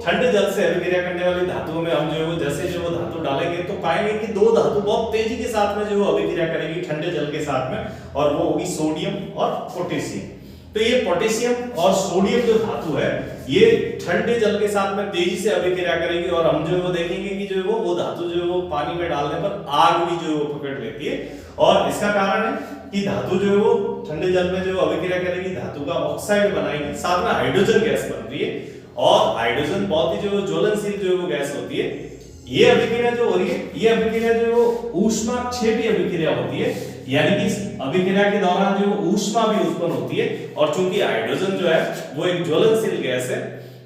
ठंडे जल से अभिक्रिया करने वाली धातुओं में हम जो है वो जैसे जो वो धातु डालेंगे तो पाएंगे कि दो धातु बहुत तेजी के साथ में जो अभिक्रिया करेगी ठंडे जल के साथ में, और वो होगी सोडियम और पोटेशियम। तो ये पोटेशियम और सोडियम जो धातु है ये ठंडे जल के साथ में तेजी से अभिक्रिया करेगी, और हम जो है वो देखेंगे कि जो है वो धातु जो है वो पानी में डालने पर आग भी जो है वो पकड़ लेती है। और इसका कारण है कि धातु जो है वो ठंडे जल में जो अभिक्रिया करेगी धातु का ऑक्साइड बनाएगी, साथ में हाइड्रोजन गैस बन रही है, और हाइड्रोजन बहुत ही जो ज्वलनशील जो वो गैस होती है। ये अभिक्रिया जो हो रही है ये अभिक्रिया जो ऊष्माक्षेपी अभिक्रिया होती है, यानी कि इस अभिक्रिया के दौरान जो ऊष्मा भी उत्पन्न होती है, और चूंकि हाइड्रोजन जो है वो एक ज्वलनशील गैस है,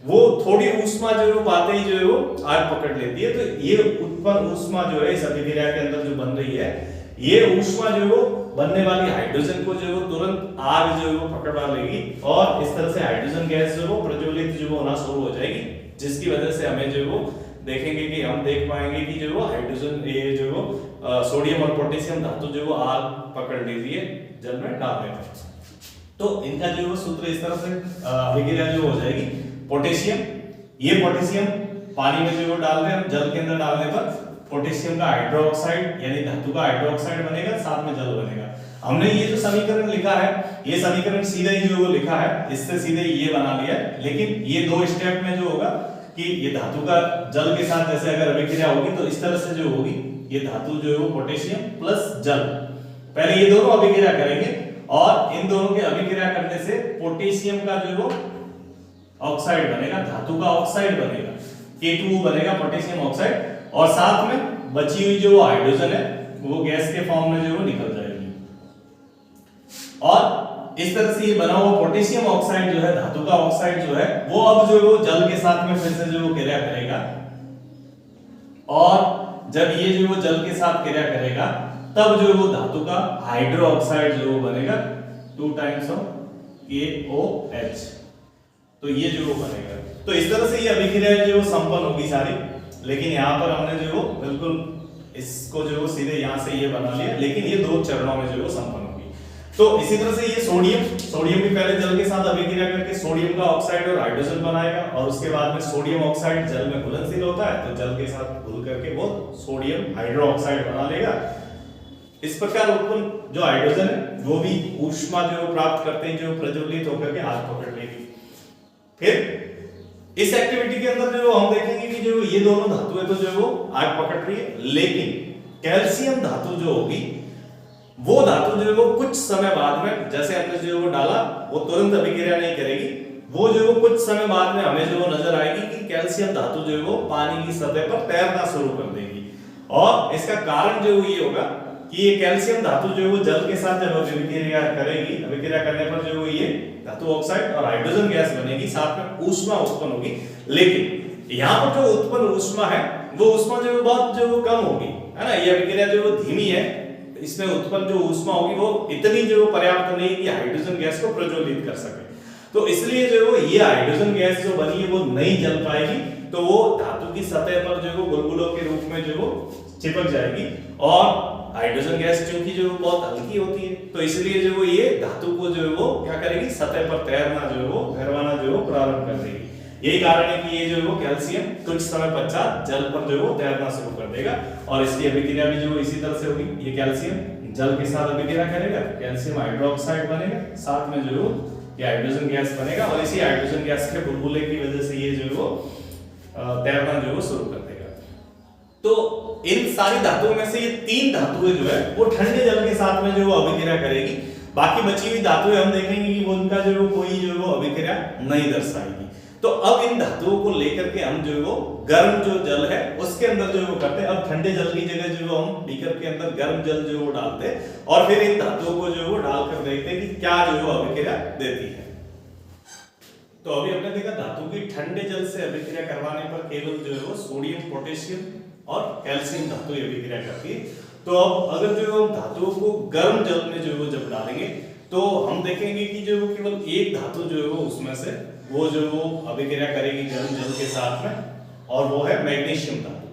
वो थोड़ी ऊष्मा जो है पाते ही जो है वो आग पकड़ लेती है। तो ये उत्पन्न ऊष्मा जो है इस अभिक्रिया के अंदर जो बन रही है, ये ऊष्मा जो है वो बनने वाली हाइड्रोजन को जो है वो तुरंत आग जो है वो पकड़वा लेगी, और इस तरह से हाइड्रोजन गैस जो है वो प्रज्वलित जो होना शुरू हो जाएगी, जिसकी वजह से हमें जो है वो देखेंगे कि हम देख पाएंगे कि जो वो हाइड्रोजन ये जो वो सोडियम और पोटेशियम धातु जो वो आग पकड़ लेती है जल में डालने पर। तो इनका जो वो सूत्र इस तरह से अभिक्रिया जो हो जाएगी, पोटेशियम, ये पोटेशियम पानी में जो वो डाल रहे हैं हम जल के अंदर डालने पर पोटेशियम का हाइड्रोक्साइड यानी धातु का हाइड्रोक्साइड बनेगा, साथ में जल बनेगा। हमने ये जो समीकरण लिखा है ये समीकरण सीधा ही जो वो लिखा है, इससे सीधे ये बना लिया, लेकिन ये दो स्टेप में जो होगा कि ये धातु का जल के साथ जैसे अगर अभिक्रिया होगी तो इस तरह से जो होगी, ये धातु जो है वो पोटेशियम प्लस जल, पहले ये दोनों अभिक्रिया करेंगे, और इन दोनों के अभिक्रिया करने से पोटेशियम का जो वो ऑक्साइड बनेगा, धातु का ऑक्साइड बनेगा, K2O बनेगा पोटेशियम ऑक्साइड, और साथ में बची हुई जो हाइड्रोजन है वो गैस के फॉर्म में जो वो निकल जाएगी। और इस तरह से ये बना हुआ पोटेशियम ऑक्साइड जो है, धातु का ऑक्साइड जो है, वो अब जो है वो जल के साथ में फिर से जो वो क्रिया करेगा, और जब ये जो वो जल के साथ क्रिया करेगा तब जो वो धातु का हाइड्रो ऑक्साइड जो बनेगा 2 टाइम्स ऑफ KOH, तो ये जो वो बनेगा। तो इस तरह से ये अभिक्रिया जो संपन्न होगी सारी, लेकिन यहाँ पर हमने जो बिल्कुल इसको जो सीधे यहाँ से ये बना लिया, लेकिन ये दो चरणों में जो संपन्न होगी। तो इसी तरह से ये सोडियम भी पहले जल के साथ अभिक्रिया करके सोडियम का ऑक्साइड और हाइड्रोजन बनाएगा, और उसके बाद में सोडियम ऑक्साइड जल में घुलनशील होता है, तो जल के साथ घुल करके वो सोडियम हाइड्रो ऑक्साइड बना लेगा। इस प्रकार उत्पन्न जो हाइड्रोजन है वो भी ऊष्मा जो प्राप्त करते हैं, जो प्रज्वलित होकर के आग पकड़ लेगी। फिर इस एक्टिविटी के अंदर जो हम देखेंगे कि जो ये दोनों धातु है तो जो वो आग पकड़ रही है, लेकिन कैल्शियम धातु जो होगी वो धातु जो है वो कुछ समय बाद में, जैसे हमने जो वो डाला वो तुरंत अभिक्रिया नहीं करेगी, वो जो वो कुछ समय बाद में हमें जो नजर आएगी कि कैल्शियम धातु जो है वो पानी की सतह पर तैरना शुरू कर देगी। और इसका कारण जो ये होगा कि ये कैल्शियम धातु जो है वो जल के साथ जब अभिक्रिया करेगी, अभिक्रिया करने पर जो ये धातु ऑक्साइड और हाइड्रोजन गैस बनेगी, साथ में ऊष्मा उत्पन्न होगी। लेकिन यहाँ पर जो उत्पन्न ऊष्मा है वो ऊष्मा जो बहुत जो कम होगी, है ना, ये अभिक्रिया जो धीमी है, इसमें उत्पन्न जो ऊष्मा होगी वो इतनी जो पर्याप्त नहीं कि हाइड्रोजन गैस को प्रज्वलित कर सके। तो इसलिए जो ये हाइड्रोजन गैस जो बनी है वो नहीं जल पाएगी, तो वो धातु की सतह पर जो बुलबुलों के रूप में जो चिपक जाएगी, और हाइड्रोजन गैस क्योंकि जो बहुत हल्की होती है तो इसलिए जो ये धातु को जो वो क्या करेगी, सतह पर तैरना जो वो गहराना जो प्रारंभ कर देगी। यही कारण है कि ये जो वो कैल्शियम कुछ समय पश्चात जल पर जो वो तैरना शुरू कर देगा, और इसकी अभिक्रिया भी जो इसी तरह से होगी। ये कैल्शियम जल के साथ अभिक्रिया करेगा, कैल्शियम हाइड्रोक्साइड बनेगा, साथ में जो ये हाइड्रोजन गैस बनेगा, और इसी हाइड्रोजन गैस के बुलबुले की वजह से ये जो वो तैरना जो वो शुरू कर देगा। तो इन सारी धातुओं में से ये 3 धातुएं जो है वो ठंडे जल के साथ में जो अभिक्रिया करेगी, बाकी बची हुई धातुएं हम देखेंगे कि वो उनका जो कोई जो वो अभिक्रिया नहीं दर्शाएगी। तो अब इन धातुओं को लेकर के हम जो वो गर्म जो जल है उसके अंदर जो वो करते हैं, अब ठंडे जल की जगह जो हम बीकर के अंदर गर्म जल जो वो डालते हैं, और फिर इन धातुओं को जो वो डालकर देखते हैं कि क्या जो वो अभिक्रिया देती है। तो अभी हमने देखा धातु की ठंडे जल से अभिक्रिया करवाने पर केवल जो है वो सोडियम, पोटेशियम और कैल्शियम धातु अभिक्रिया करती है। तो अब अगर जो हम धातुओं को गर्म जल में जो वो जब डालेंगे तो हम देखेंगे कि जो केवल एक धातु जो है वो उसमें से वो जो वो अभिक्रिया करेगी गर्म जल के साथ में, और वो है मैग्नीशियम धातु।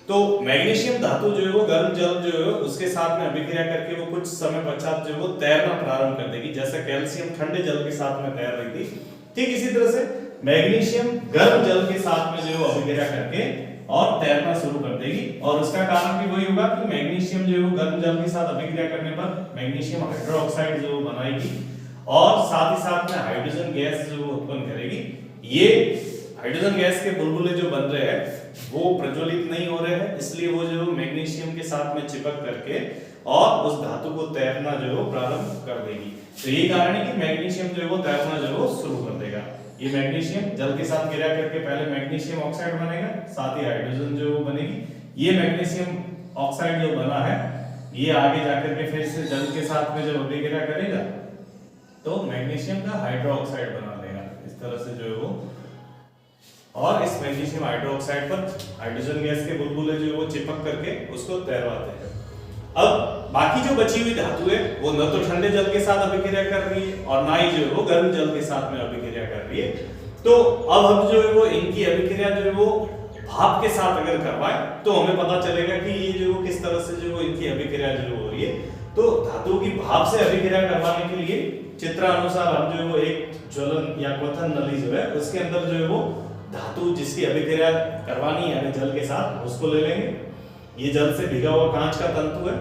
तो मैग्नीशियम धातु जो है वो गर्म जल जो है उसके साथ में अभिक्रिया करके वो कुछ समय पश्चात जो वो तैरना प्रारंभ कर देगी, जैसे कैल्शियम ठंडे जल के साथ में तैर रही थी, ठीक इसी तरह से मैग्नीशियम गर्म जल के साथ में जो अभिक्रिया करके और तैरना शुरू कर देगी। और उसका कारण भी वही होगा कि मैग्नीशियम जो गर्म जल के साथ अभिक्रिया करने पर मैग्नीशियम हाइड्रोक्साइड जो बनाएगी और साथ ही साथ में हाइड्रोजन गैस जो उत्पन्न करेगी। ये हाइड्रोजन गैस के बुलबुले जो बन रहे हैं वो प्रज्वलित नहीं हो रहे हैं, इसलिए वो जो मैग्नीशियम के साथ में चिपक करके और उस धातु को तैरना जो प्रारंभ कर देगी। तो यही कारण है कि मैग्नीशियम जो वो तैरना जो शुरू कर देगा। ये मैग्नीशियम जल के साथ क्रिया करके पहले मैग्नीशियम ऑक्साइड बनेगा, साथ ही हाइड्रोजन जो बनेगी। ये मैग्नीशियम ऑक्साइड जो बना है ये आगे जाकर के फिर से जल के साथ में जब अभिक्रिया करेगा तो मैग्नीशियम का हाइड्रोक्साइड बना देगा इस तरह से जो है वो। और इस मैग्नीशियम हाइड्रोक्साइड पर हाइड्रोजन गैस के बुलबुले जो वो चिपक करके उसको तैरवाते हैं। अब बाकी जो बची हुई धातु है वो न तो ठंडे जल के साथ अभिक्रिया कर रही है और ना ही जो है वो गर्म जल के साथ में अभिक्रिया कर रही है। तो अब हम जो है वो इनकी अभिक्रिया जो है वो भाप के साथ अगर करवाए तो हमें पता चलेगा कि ये जो किस तरह से जो इनकी अभिक्रिया जो हो रही है। तो धातुओं की भाप से अभिक्रिया करवाने के लिए चित्रानुसार हम जो है वो एक ज्वलन या क्वथन नली जो है उसके अंदर जो है वो धातु जिसकी अभिक्रिया करवानी है जल के साथ उसको ले लेंगे। ये जल से भिगा हुआ कांच का तंतु है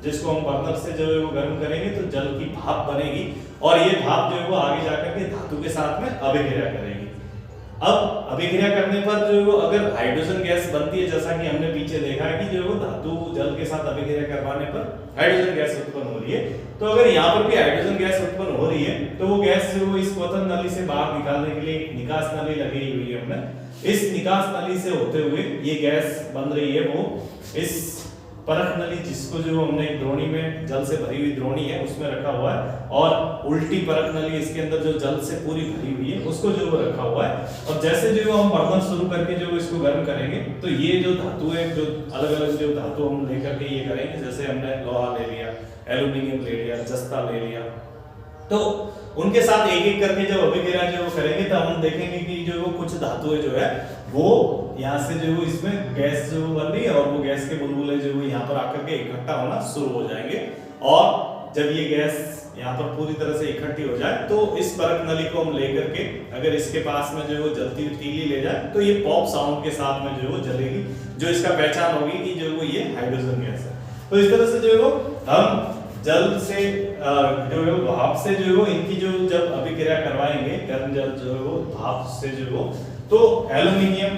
जिसको हम बर्नर से जो है वो गर्म करेंगे तो जल की भाप बनेगी और ये भाप जो है वो आगे जाकर के धातु के साथ में अभिक्रिया करेगी। अब अभिक्रिया करने पर जो है वो अगर हाइड्रोजन गैस बनती है, जैसा कि हमने पीछे देखा है कि जो है वो धातु जल के साथ अभिक्रिया करवाने पर हाइड्रोजन गैस उत्पन्न हो रही है। तो अगर यहाँ पर भी हाइड्रोजन गैस उत्पन्न हो रही है तो वो गैस जो इस क्वथन नली से बाहर निकालने के लिए निकास नली लगी हुई है हमने। इस निकास नली से होते हुए ये गैस बन रही है वो इस परख नली जिसको जो हमने द्रोणी में जल से भरी हुई द्रोणी है उसमें रखा हुआ है और उल्टी परख नली इसके अंदर जो जल से पूरी भरी हुई है उसको जो रखा हुआ है। और जैसे जो हम बर्नर शुरू करके जो इसको गर्म करेंगे तो ये जो धातु है जो अलग अलग जो धातु हम लेकर के ये करेंगे, जैसे हमने लोहा ले लिया, एल्यूमिनियम ले लिया, जस्ता ले लिया, तो उनके साथ एक एक करके जब अभिक्रिया जो करेंगे तो हम देखेंगे कि जो वो कुछ धातुएं जो है वो यहाँ से जो इसमें गैस जो बन रही है और वो गैस के बुलबुले जो यहाँ पर आकर के इकट्ठा होना शुरू हो जाएंगे। और जब ये गैस यहाँ पर पूरी तरह से इकट्ठी हो जाए तो इस परख नली को हम लेकर के अगर इसके पास में जो वो जलती हुई तीली ले जाए तो ये पॉप साउंड के साथ में जो वो जलेगी, जो इसका पहचान होगी कि जो वो ये हाइड्रोजन गैस है। तो इस तरह से जो है वो हम जल से जो है भाप से जो है इनकी जो जब अभिक्रिया करवाएंगे गर्म जल जो है वो भाप से जो है तो एल्यूमिनियम,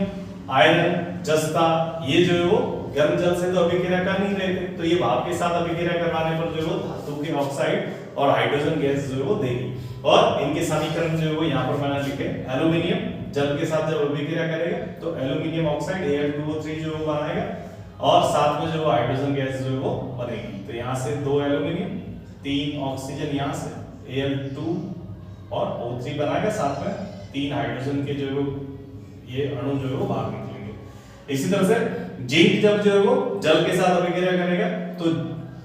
आयरन, जस्ता ये जो है वो गर्म जल से तो अभिक्रिया कर नहीं रहे थे, तो ये भाप के साथ अभिक्रिया करवाने पर जो है धातु के ऑक्साइड और हाइड्रोजन गैस जो है वो देगी। और इनके समीकरण जो है वो यहाँ पर मैंने लिखे, एल्यूमिनियम जल के साथ जब अभिक्रिया करेगा तो एल्यूमिनियम ऑक्साइड Al2O3 जो बनाएगा और साथ में जो हाइड्रोजन गैस जो है वो बनेगी। तो यहाँ से 2 एल्यूमिनियम, 3 ऑक्सीजन यहाँ से Al2 और O3 बनाएगा, साथ में 3 हाइड्रोजन के जो ये अणु जो है वो बाहर निकलेंगे। इसी तरह से जिंक जब जो है वो जल के साथ अभिक्रिया करेगा तो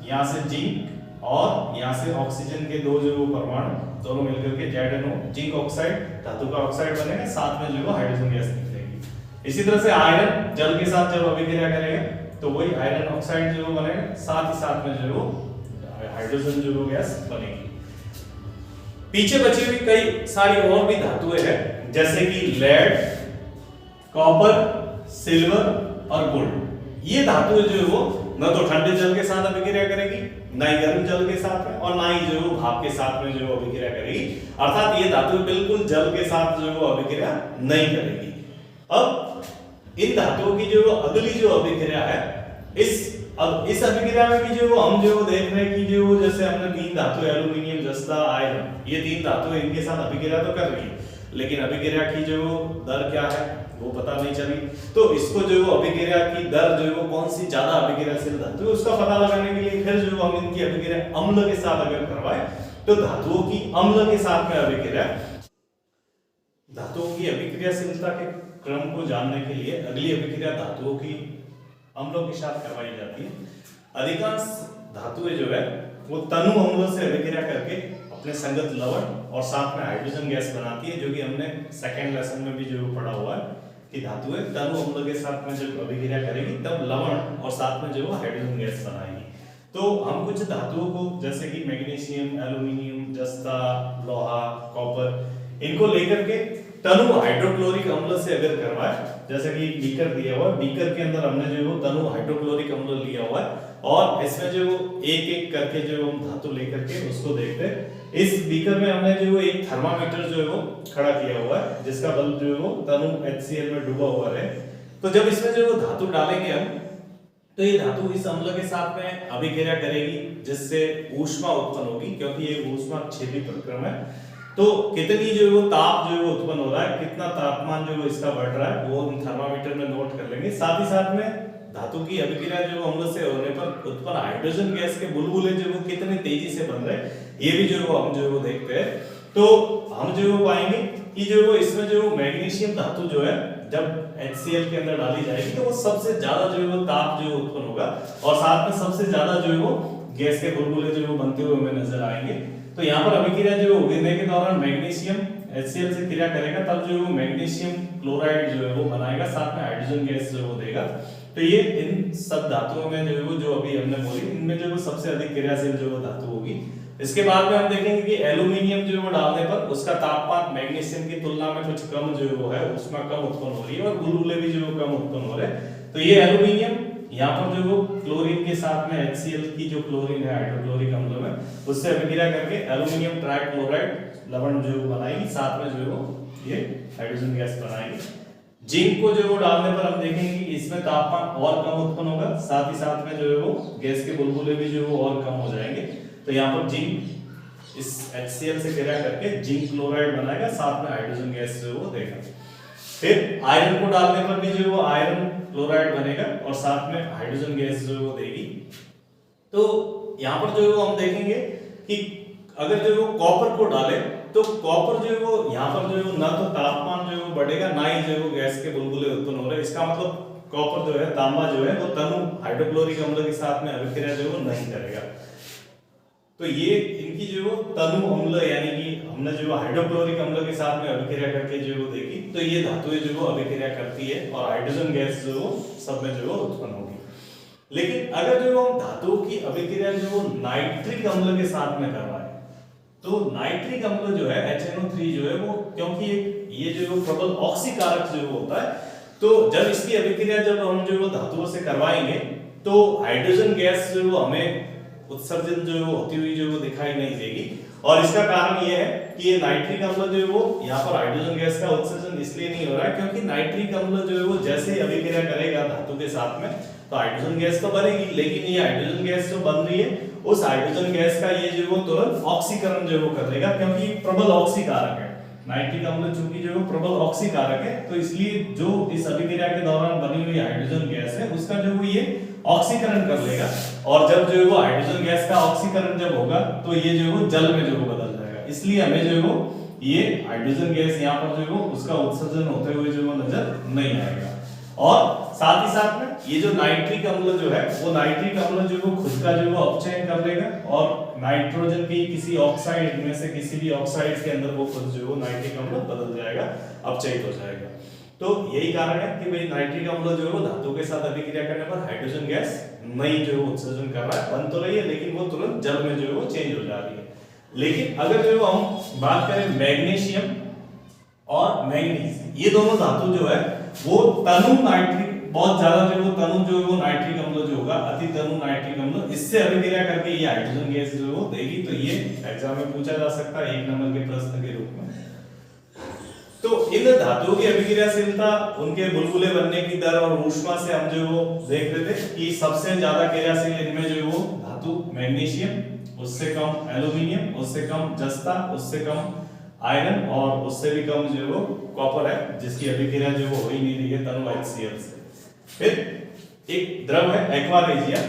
यहाँ से जिंक और यहाँ से ऑक्सीजन के 2 जो परमाणु दोनों मिलकर के ZnO जिंक ऑक्साइड धातु का ऑक्साइड बनेगा, साथ में जो हाइड्रोजन गैस निकलेगी। इसी तरह से आयरन जल के साथ जब अभिक्रिया करेगा तो वही आयरन ऑक्साइड जो बनेगा, साथ ही साथ में जो हाइड्रोजन जो गैस बनेगी। पीछे बची हुई कई सारी और भी धातुएं हैं जैसे कि लेड, कॉपर, सिल्वर और गोल्ड। ये धातुएं जो है वो न तो ठंडे जल के साथ अभिक्रिया करेगी, ना ही गर्म जल के साथ में, और ना ही जो भाप के साथ में जो अभिक्रिया करेगी। अर्थात ये धातुएं बिल्कुल जल के साथ जो अभिक्रिया नहीं करेगी। अब इन धातुओं की जो अगली जो अभिक्रिया है अब इस अभिक्रिया में भी जो हम जो देख रहे हैं कि जो जैसे हमने 3 धातु एल्यूमिनियम, जस्ता, आयरन, ये 3 धातु इनके साथ अभिक्रिया तो कर रही है, लेकिन अभिक्रिया की जो दर क्या है वो पता नहीं चली। तो इसको जो अभिक्रिया की दर जो वो कौन सी ज्यादा अभिक्रियाशील धातु है उसका पता लगाने के लिए फिर जो हम इनकी अभिक्रिया अम्ल के साथ अगर करवाए तो धातुओं की अम्ल के साथ में अभिक्रिया, धातुओं की अभिक्रियाशीलता के क्रम को जानने के लिए अगली अभिक्रिया धातुओं की अम्लों के साथ करवाई जाती है। अधिकांश धातुएं जो है वो तनु अम्लों से अभिक्रिया करके अपने संगत लवण और साथ में हाइड्रोजन गैस बनाती है, जो कि हमने सेकेंड लेसन में भी जो पढ़ा हुआ है कि धातुएं तनु अम्ल के साथ में जब अभिक्रिया करेगी तब लवण और साथ में जो हाइड्रोजन गैस बनाएगी। तो हम कुछ धातुओं को जैसे कि मैग्नीशियम, एल्यूमिनियम, जस्ता, लोहा, कॉपर, इनको लेकर के तनु हाइड्रोक्लोरिक अम्ल से अगर करवाए, जैसे कि बीकर दिया हुआ है, बीकर के अंदर हमने जो है तनु हाइड्रोक्लोरिक अम्ल लिया हुआ है और इसमें जो एक एक करके जो हम धातु लेकर के उसको देखते हैं। इस बीकर में हमने जो एक थर्मामीटर जो है वो खड़ा किया हुआ है जिसका बल्ब जो है वो तनु HCl में डूबा हुआ है। तो जब इसमें जो धातु डालेंगे हम, तो ये धातु इस अम्ल के साथ में अभिक्रिया करेगी जिससे ऊष्मा उत्पन्न होगी, क्योंकि ये ऊष्माक्षेपी प्रक्रम है। तो कितनी जो है वो ताप जो है वो उत्पन्न हो रहा है, कितना तापमान जो है इसका बढ़ रहा है वो हम थर्मामीटर में नोट कर लेंगे। साथ ही साथ में धातु की अभिक्रिया जो अम्ल से होने पर उत्पन्न हाइड्रोजन गैस के बुलबुले जो वो कितने तेजी से बन रहे हैं ये भी जो है हम जो है वो देखते हैं। तो हम जो है पाएंगे कि जो है इसमें जो मैग्नीशियम धातु जो है जब HCl के अंदर डाली जाएगी तो वो सबसे ज्यादा जो है वो ताप जो उत्पन्न होगा और साथ में सबसे ज्यादा जो है वो गैस के बुलबुले जो है वो बनते हुए हमें नजर आएंगे। तो यहाँ पर अभिक्रिया जो होने के दौरान मैग्नीशियम HCl से क्रिया करेगा, तब जो है मैग्नीशियम क्लोराइड जो है वो बनाएगा, साथ में हाइड्रोजन गैस जो है वो देगा। तो ये इन सब धातुओं में जो है वो जो अभी हमने बोली इनमें जो है सबसे अधिक क्रियाशील जो है धातु होगी। इसके बाद में हम देखेंगे कि एल्युमिनियम जो है वो डालने पर उसका तापमान मैग्नीशियम की तुलना में कुछ कम जो है वो है, उसमें कम उत्पन्न हो रही है और बुलबुले भी जो है कम उत्पन्न हो रहे हैं। तो ये एल्युमिनियम यहाँ पर जो वो क्लोरीन के साथ में HCl की जो क्लोरीन है हाइड्रोक्लोरिक अम्ल में उससे अभिक्रिया करके एल्युमिनियम ट्राइक्लोराइड लवण जो बनाएगी, साथ में जो वो ये हाइड्रोजन गैस बनाएगी। जिंक को जो वो डालने पर हम देखेंगे कि इसमें तापमान और कम उत्पन्न होगा, साथ ही साथ में जो है वो गैस के बुलबुले भी जो वो और कम हो जाएंगे। तो यहाँ पर जिंक इस HCl से क्रिया करके जिंक क्लोराइड बनाएगा, साथ में हाइड्रोजन गैस जो वो देगा। फिर आयरन को डालने पर भी जो वो आयरन क्लोराइड बनेगा और साथ में हाइड्रोजन गैस जो वो देगी। तो यहाँ पर जो हम देखेंगे कि अगर जो वो कॉपर को डाले तो कॉपर जो है वो यहाँ पर जो है ना तो तापमान जो है वो बढ़ेगा, ना ही जो है वो गैस के बुलबुले उत्पन्न हो रहे हैं। इसका मतलब कॉपर जो है, तांबा जो है वो तनु हाइड्रोक्लोरिक अम्ल के साथ में अभिक्रिया जो है वो नहीं करेगा। तो ये इनकी जो है तनु अम्ल यानी कि हमने जो हाइड्रोक्लोरिक अम्ल के साथ में अभिक्रिया करके जो है वो देखी, तो ये धातुएं जो है अभिक्रिया करती है और हाइड्रोजन गैस जो है सब में जो है उत्पन्न होगी। लेकिन अगर जो हम धातुओं की अभिक्रिया जो नाइट्रिक अम्ल के साथ में करवाए, तो नाइट्रिक अम्ल जो है HNO3 जो है वो, क्योंकि ये जो प्रबल ऑक्सीकारक जो होता है, तो जब इसकी अभिक्रिया जब हम जो धातुओं से करवाएंगे तो हाइड्रोजन गैस जो हमें उत्सर्जन जो होती हुई जो दिखाई नहीं देगी। और इसका कारण ये है कि ये नाइट्रिक अम्ल जो है वो यहाँ पर हाइड्रोजन गैस का उत्सर्जन इसलिए नहीं हो रहा है क्योंकि नाइट्रिक अम्ल जो है वो जैसे ही अभिक्रिया करेगा धातु के साथ में तो हाइड्रोजन गैस तो बनेगी, लेकिन ये हाइड्रोजन गैस जो बन रही है उस हाइड्रोजन गैस का ये जो वो तुरंत ऑक्सीकरण जो वो कर देगा, क्योंकि प्रबल ऑक्सीकारक है। नाइट्रिक अम्ल चूंकि जो प्रबल ऑक्सीकारक है तो इसलिए जो इस अभिक्रिया के दौरान बनी हुई हाइड्रोजन गैस है उसका जो वो ये ऑक्सीकरण कर लेगा और जब जो वो हाइड्रोजन गैस का ऑक्सीकरण जब होगा तो ये जो वो जल में जो वो बदल जाएगा। इसलिए हमें जो वो ये हाइड्रोजन गैस यहाँ पर जो वो उसका उत्सर्जन होते हुए जो वो नजर नहीं आएगा। और साथ ही साथ में ये जो नाइट्रिक अम्ल जो है वो नाइट्रिक अम्ल जो वो खुद का जो वो अपचयन कर लेगा और नाइट्रोजन की किसी ऑक्साइड में से किसी भी ऑक्साइड के अंदर वो खुद जो वो नाइट्रिक अम्ल बदल जाएगा, अपचयित हो जाएगा। तो यही कारण है कि भाई नाइट्रिक अम्ल जो है वो धातु के साथ अभिक्रिया करने पर हाइड्रोजन गैस नहीं जो है उत्सर्जन कर रहा है, बन तो रही है लेकिन वो तुरंत जल में जो है वो चेंज हो जा रही है। लेकिन अगर जो हम बात करें मैग्नीशियम और मैंगनीज, ये दोनों धातु जो है वो तनु नाइट्रिक बहुत ज्यादा जो वो तनु जो है वो नाइट्रिक अम्ल जो होगा अति तनु नाइट्रिक अम्ल, इससे अभिक्रिया करके ये हाइड्रोजन गैस जो वो देगी। तो ये एग्जाम में पूछा जा सकता है 1 नंबर के प्रश्न के रूप में। तो इन धातुओं की अभिक्रियाशीलता, उनके बुलबुले बनने की दर और ऊष्मा से हम जो वो देख रहे थे कि सबसे ज्यादा क्रियाशील इनमें जो वो धातु मैग्नीशियम, उससे कम एल्युमिनियम, उससे कम जस्ता, उससे कम आयरन और उससे भी कम जो वो कॉपर है जिसकी अभिक्रिया जो वो हो ही नहीं रही है तनु HCl से। फिर एक द्रव है एक्वा रेजिया।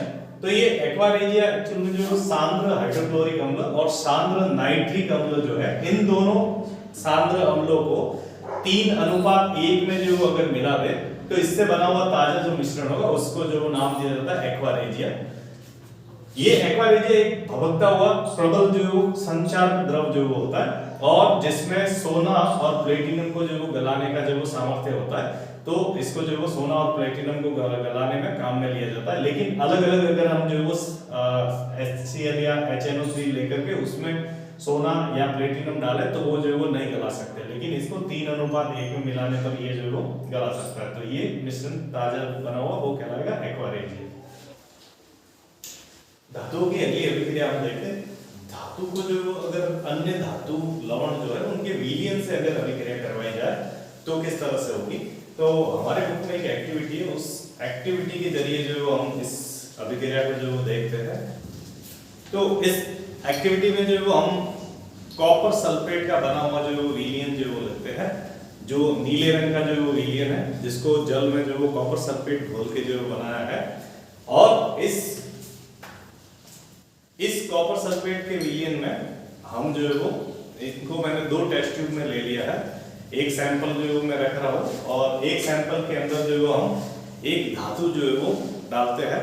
तो ये एक्वा रेजिया एक्चुअली में जो सांद्र हाइड्रोक्लोरिक अम्ल और सांद्र नाइट्रिक अम्ल जो है, इन दोनों सांद्र अम्लों को 3:1 में जो अगर मिला दे तो इससे बना हुआ ताजा जो मिश्रण होगा उसको जो नाम दिया जाता है एक्वा रेजिया। ये एक्वा रेजिया एक भभकता हुआ प्रबल जो संचार द्रव जो होता है और जिसमें सोना और प्लेटिनम को जो गलाने का जो सामर्थ्य होता है, तो इसको जो सोना और प्लेटिनम को गलाने में काम में लिया जाता है। लेकिन अलग अलग अगर हम जो HCl या HNO3 लेकर के उसमें सोना या प्लेटिनम डाले तो वो जो है वो नहीं गला सकते, लेकिन इसको 3:1 में मिलाने पर ये जो है वो गला सकता है। तो ये मिश्रण ताजा बना हुआ वो कहलाएगा एक्वा रेडियम। धातुओं की अगली अभिक्रिया हम देखते हैं। धातु को जो अगर अन्य धातु लवण जो है उनके विलयन से अगर अभिक्रिया करवाई जाए तो किस तरह से होगी। तो हमारे बुक में एक एक्टिविटी है, उस एक्टिविटी के जरिए जो हम इस अभिक्रिया को जो देखते हैं। तो इस एक्टिविटी में जो हम कॉपर सल्फेट का बना हुआ जो विलयन जो लेते हैं, जो नीले रंग का जो विलयन है जिसको जल में जो कॉपर सल्फेट घोल के जो बनाया है, और इस कॉपर सल्फेट के विलयन में हम जो है वो इनको मैंने 2 टेस्ट ट्यूब में ले लिया है। एक सैंपल जो मैं रख रहा हूँ और एक सैंपल के अंदर जो हम एक धातु जो है वो डालते हैं।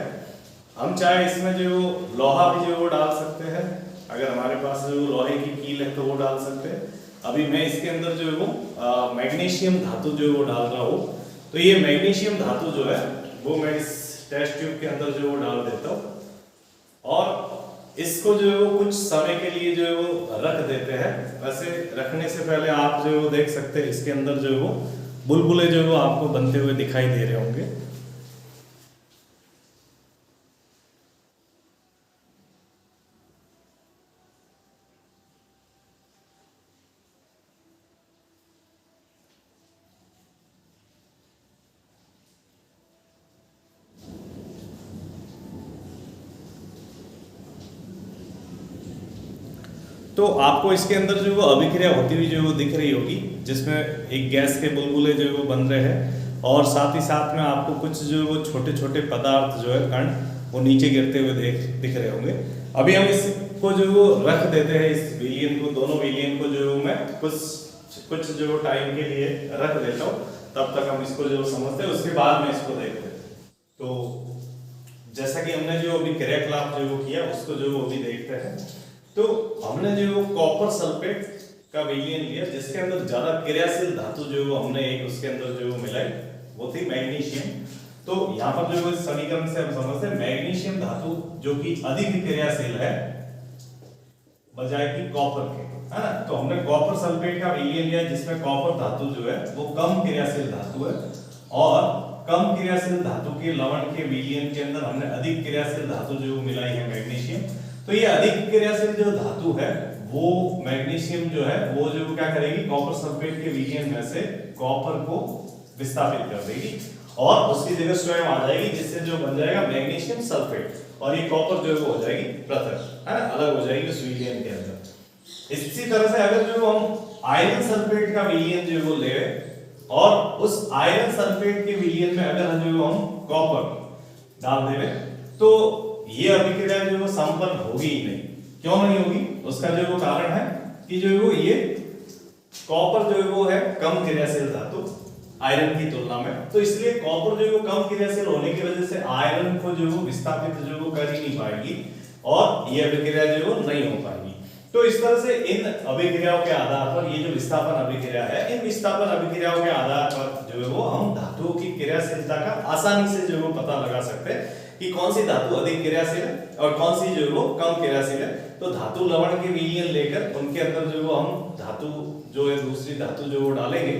हम चाहे इसमें जो लोहा भी जो वो डाल सकते हैं, अगर हमारे पास जो लोहे की कील है तो वो डाल सकते हैं। अभी मैं इसके अंदर जो है वो मैग्नीशियम धातु जो वो डाल रहा हूँ। तो ये मैग्नीशियम धातु जो है वो मैं इस टेस्ट ट्यूब के अंदर जो वो डाल देता हूँ और इसको जो है वो कुछ समय के लिए जो है वो रख देते हैं। वैसे रखने से पहले आप जो है वो देख सकते हैं इसके अंदर जो है वो बुलबुले जो है वो आपको बनते हुए दिखाई दे रहे होंगे। तो आपको इसके अंदर जो वो अभिक्रिया होती हुई जो वो दिख रही होगी, जिसमें एक गैस के बुलबुले जो वो बन रहे हैं और साथ ही साथ में आपको कुछ जो वो छोटे छोटे पदार्थ जो है कण वो नीचे गिरते हुए दिख रहे होंगे। अभी हम इसको जो वो रख देते हैं, इस विलयन को, दोनों विलयन को जो मैं कुछ जो टाइम के लिए रख देता हूँ, तब तक हम इसको जो समझते हैं, उसके बाद में इसको देखते हैं। तो जैसा कि हमने जो अभी क्रियाकलाप जो वो किया उसको जो वो अभी देखते हैं। तो हमने जो कॉपर सल्फेट का विलयन लिया जिसके अंदर ज्यादा क्रियाशील धातु जो हमने एक उसके अंदर जो मिलाई वो थी मैग्नीशियम। तो यहाँ पर जो समीकरण से हम समझते हैं मैग्नीशियम धातु जो कि अधिक क्रियाशील है बजाय कि कॉपर के, है ना। तो हमने कॉपर सल्फेट का विलयन लिया जिसमें कॉपर धातु जो है वो कम क्रियाशील धातु है और कम क्रियाशील धातु के लवण के विलयन के अंदर हमने अधिक क्रियाशील धातु जो मिलाई है मैग्नीशियम। तो ये अधिक क्रियाशील जो धातु है वो मैग्नीशियम जो है वो जो क्या करेगी, कॉपर सल्फेट के विलयन में से कॉपर को विस्थापित कर देगी और उसकी जगह स्वयं आ जाएगी, जिससे जो बन जाएगा मैग्नीशियम सल्फेट और ये कॉपर जो है वो हो जाएगी पृथक, है ना, अलग हो जाएगी उस विलयन के अंदर। इसी तरह से अगर जो हम आयरन सल्फेट का विलयन जो वो ले और उस आयरन सल्फेट के विलयन में अगर जो हम कॉपर डाल देवे तो ये अभिक्रिया जो संपन्न होगी ही नहीं। क्यों नहीं होगी? उसका जो वो कारण है कि जो वो ये कॉपर जो वो है कम क्रियाशील धातु आयरन की तुलना में, तो इसलिए कॉपर जो वो कम क्रियाशील होने की वजह से आयरन को जो वो विस्थापित जो वो कर ही नहीं पाएगी और ये अभिक्रिया जो वो नहीं हो पाएगी। तो इस तरह से इन अभिक्रियाओं के आधार पर ये जो विस्थापन अभिक्रिया है, इन विस्थापन अभिक्रियाओं के आधार पर जो है वो हम धातुओं की क्रियाशीलता का आसानी से जो वो पता लगा सकते हैं कि कौन सी धातु अधिक क्रियाशील है और कौन सी जो वो कम क्रियाशील है। तो धातु लवण के विलयन लेकर उनके अंदर जो वो हम धातु जो है दूसरी धातु जो वो डालेंगे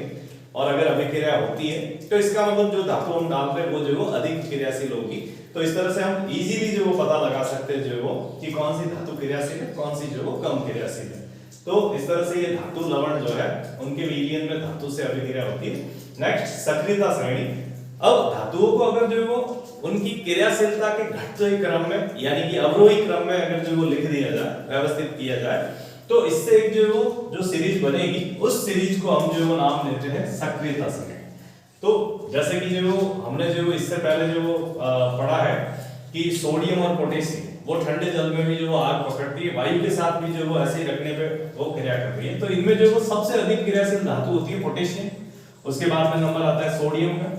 और अगर अभिक्रिया होती है तो इसका मतलब जो धातु हम डाल रहे हैं वो जो वो अधिक क्रियाशील होगी। तो इस तरह से हम इजीली जो वो पता लगा सकते हैं जो वो कि कौन सी धातु क्रियाशील है, कौन सी जो वो कम क्रियाशील है। तो इस तरह से ये धातु लवण जो है उनके विलयन में धातु से अभिक्रिया होती है। नेक्स्ट सक्रियता श्रेणी। अब धातुओं को अगर जो वो उनकी क्रियाशीलता के घटते क्रम में यानी कि अवरोही क्रम में अगर जो वो लिख दिया जाए, व्यवस्थित किया जाए, तो इससे एक जो सीरीज बनेगी उस सीरीज को हम जो वो नाम देते हैं सक्रियता श्रेणी। तो जैसे कि जो हमने जो इससे पहले जो पढ़ा है कि सोडियम और पोटेशियम वो ठंडे जल में भी जो आग पकड़ती है, वायु के साथ भी जो वो ऐसे ही रखने पे वो क्रिया करती है। तो इनमें जो वो सबसे अधिक क्रियाशील धातु होती है पोटेशियम, उसके बाद में नंबर आता है सोडियम का,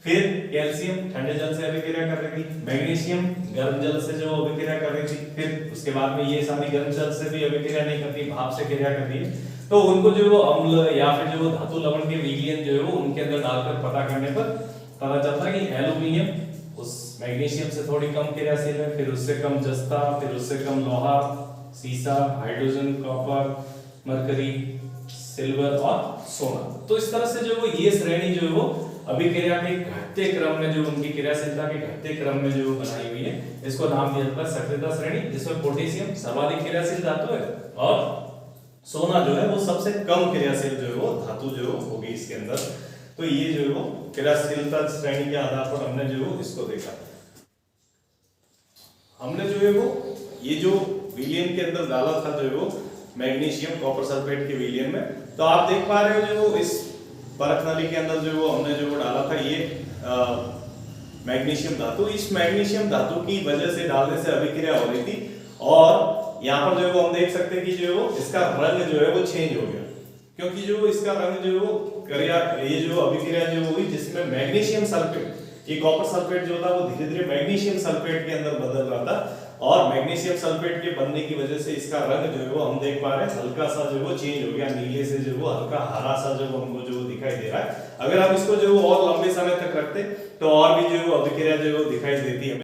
फिर कैल्शियम ठंडे जल से अभिक्रिया कर रही थी, मैग्नीशियम गर्म जल से जो अभिक्रिया कर रही थी, फिर उसके बाद में ये सारी गर्म जल से भी अभिक्रिया नहीं करती, भाप से क्रिया करती है। तो उनको जो वो अम्ल या फिर जो धातु लवण के विलयन जो है वो उनके अंदर डालकर पता करने पर पता चलता है कि एल्युमिनियम उस मैग्नीशियम से थोड़ी कम क्रियाशील है, फिर उससे कम जस्ता, फिर उससे कम लोहा, सीसा, हाइड्रोजन, कॉपर, मरकरी, सिल्वर और सोना। तो इस तरह से जो वो ये श्रेणी जो है वो अभिक्रिया के घटते क्रम में जो उनकी क्रियाशीलता के घटते क्रम में जो बनाई हुई है, इसको नाम दिया जाता है सक्रियता श्रेणी, जिसमें पोटेशियम सर्वाधिक क्रियाशील धातु है और सोना जो है वो सबसे कम क्रियाशील जो है वो धातु जो होगी इसके अंदर। तो ये जो है वो क्रियाशीलता श्रेणी के आधार पर हमने जो है इसको देखा। हमने जो है वो ये जो विलियन के अंदर डाला था जो है वो मैग्नीशियम कॉपर सल्फेट के विलियन में, तो आप देख पा रहे हो जो वो इस परख नली के अंदर जो वो हमने जो वो डाला था ये मैग्नीशियम धातु। इस मैग्नीशियम धातु की वजह से डालने से अभिक्रिया हो रही थी और यहाँ पर जो है वो हम देख सकते हैं कि जो है वो इसका रंग जो है वो चेंज हो गया, क्योंकि जो इसका रंग जो है वो क्रिया ये जो अभिक्रिया जो हुई जिसमें मैग्नीशियम सल्फेट, ये कॉपर सल्फेट जो था वो धीरे धीरे मैग्नीशियम सल्फेट के अंदर बदल रहा था और मैग्नीशियम सल्फेट के बनने की वजह से इसका रंग जो है वो हम देख पा रहे हैं हल्का सा जो वो चेंज हो गया, नीले से जो वो हल्का हरा सा जो हमको जो दिखाई दे रहा है। अगर हम इसको जो और लंबे समय तक रखते तो और भी जो अभिक्रिया जो दिखाई देती है।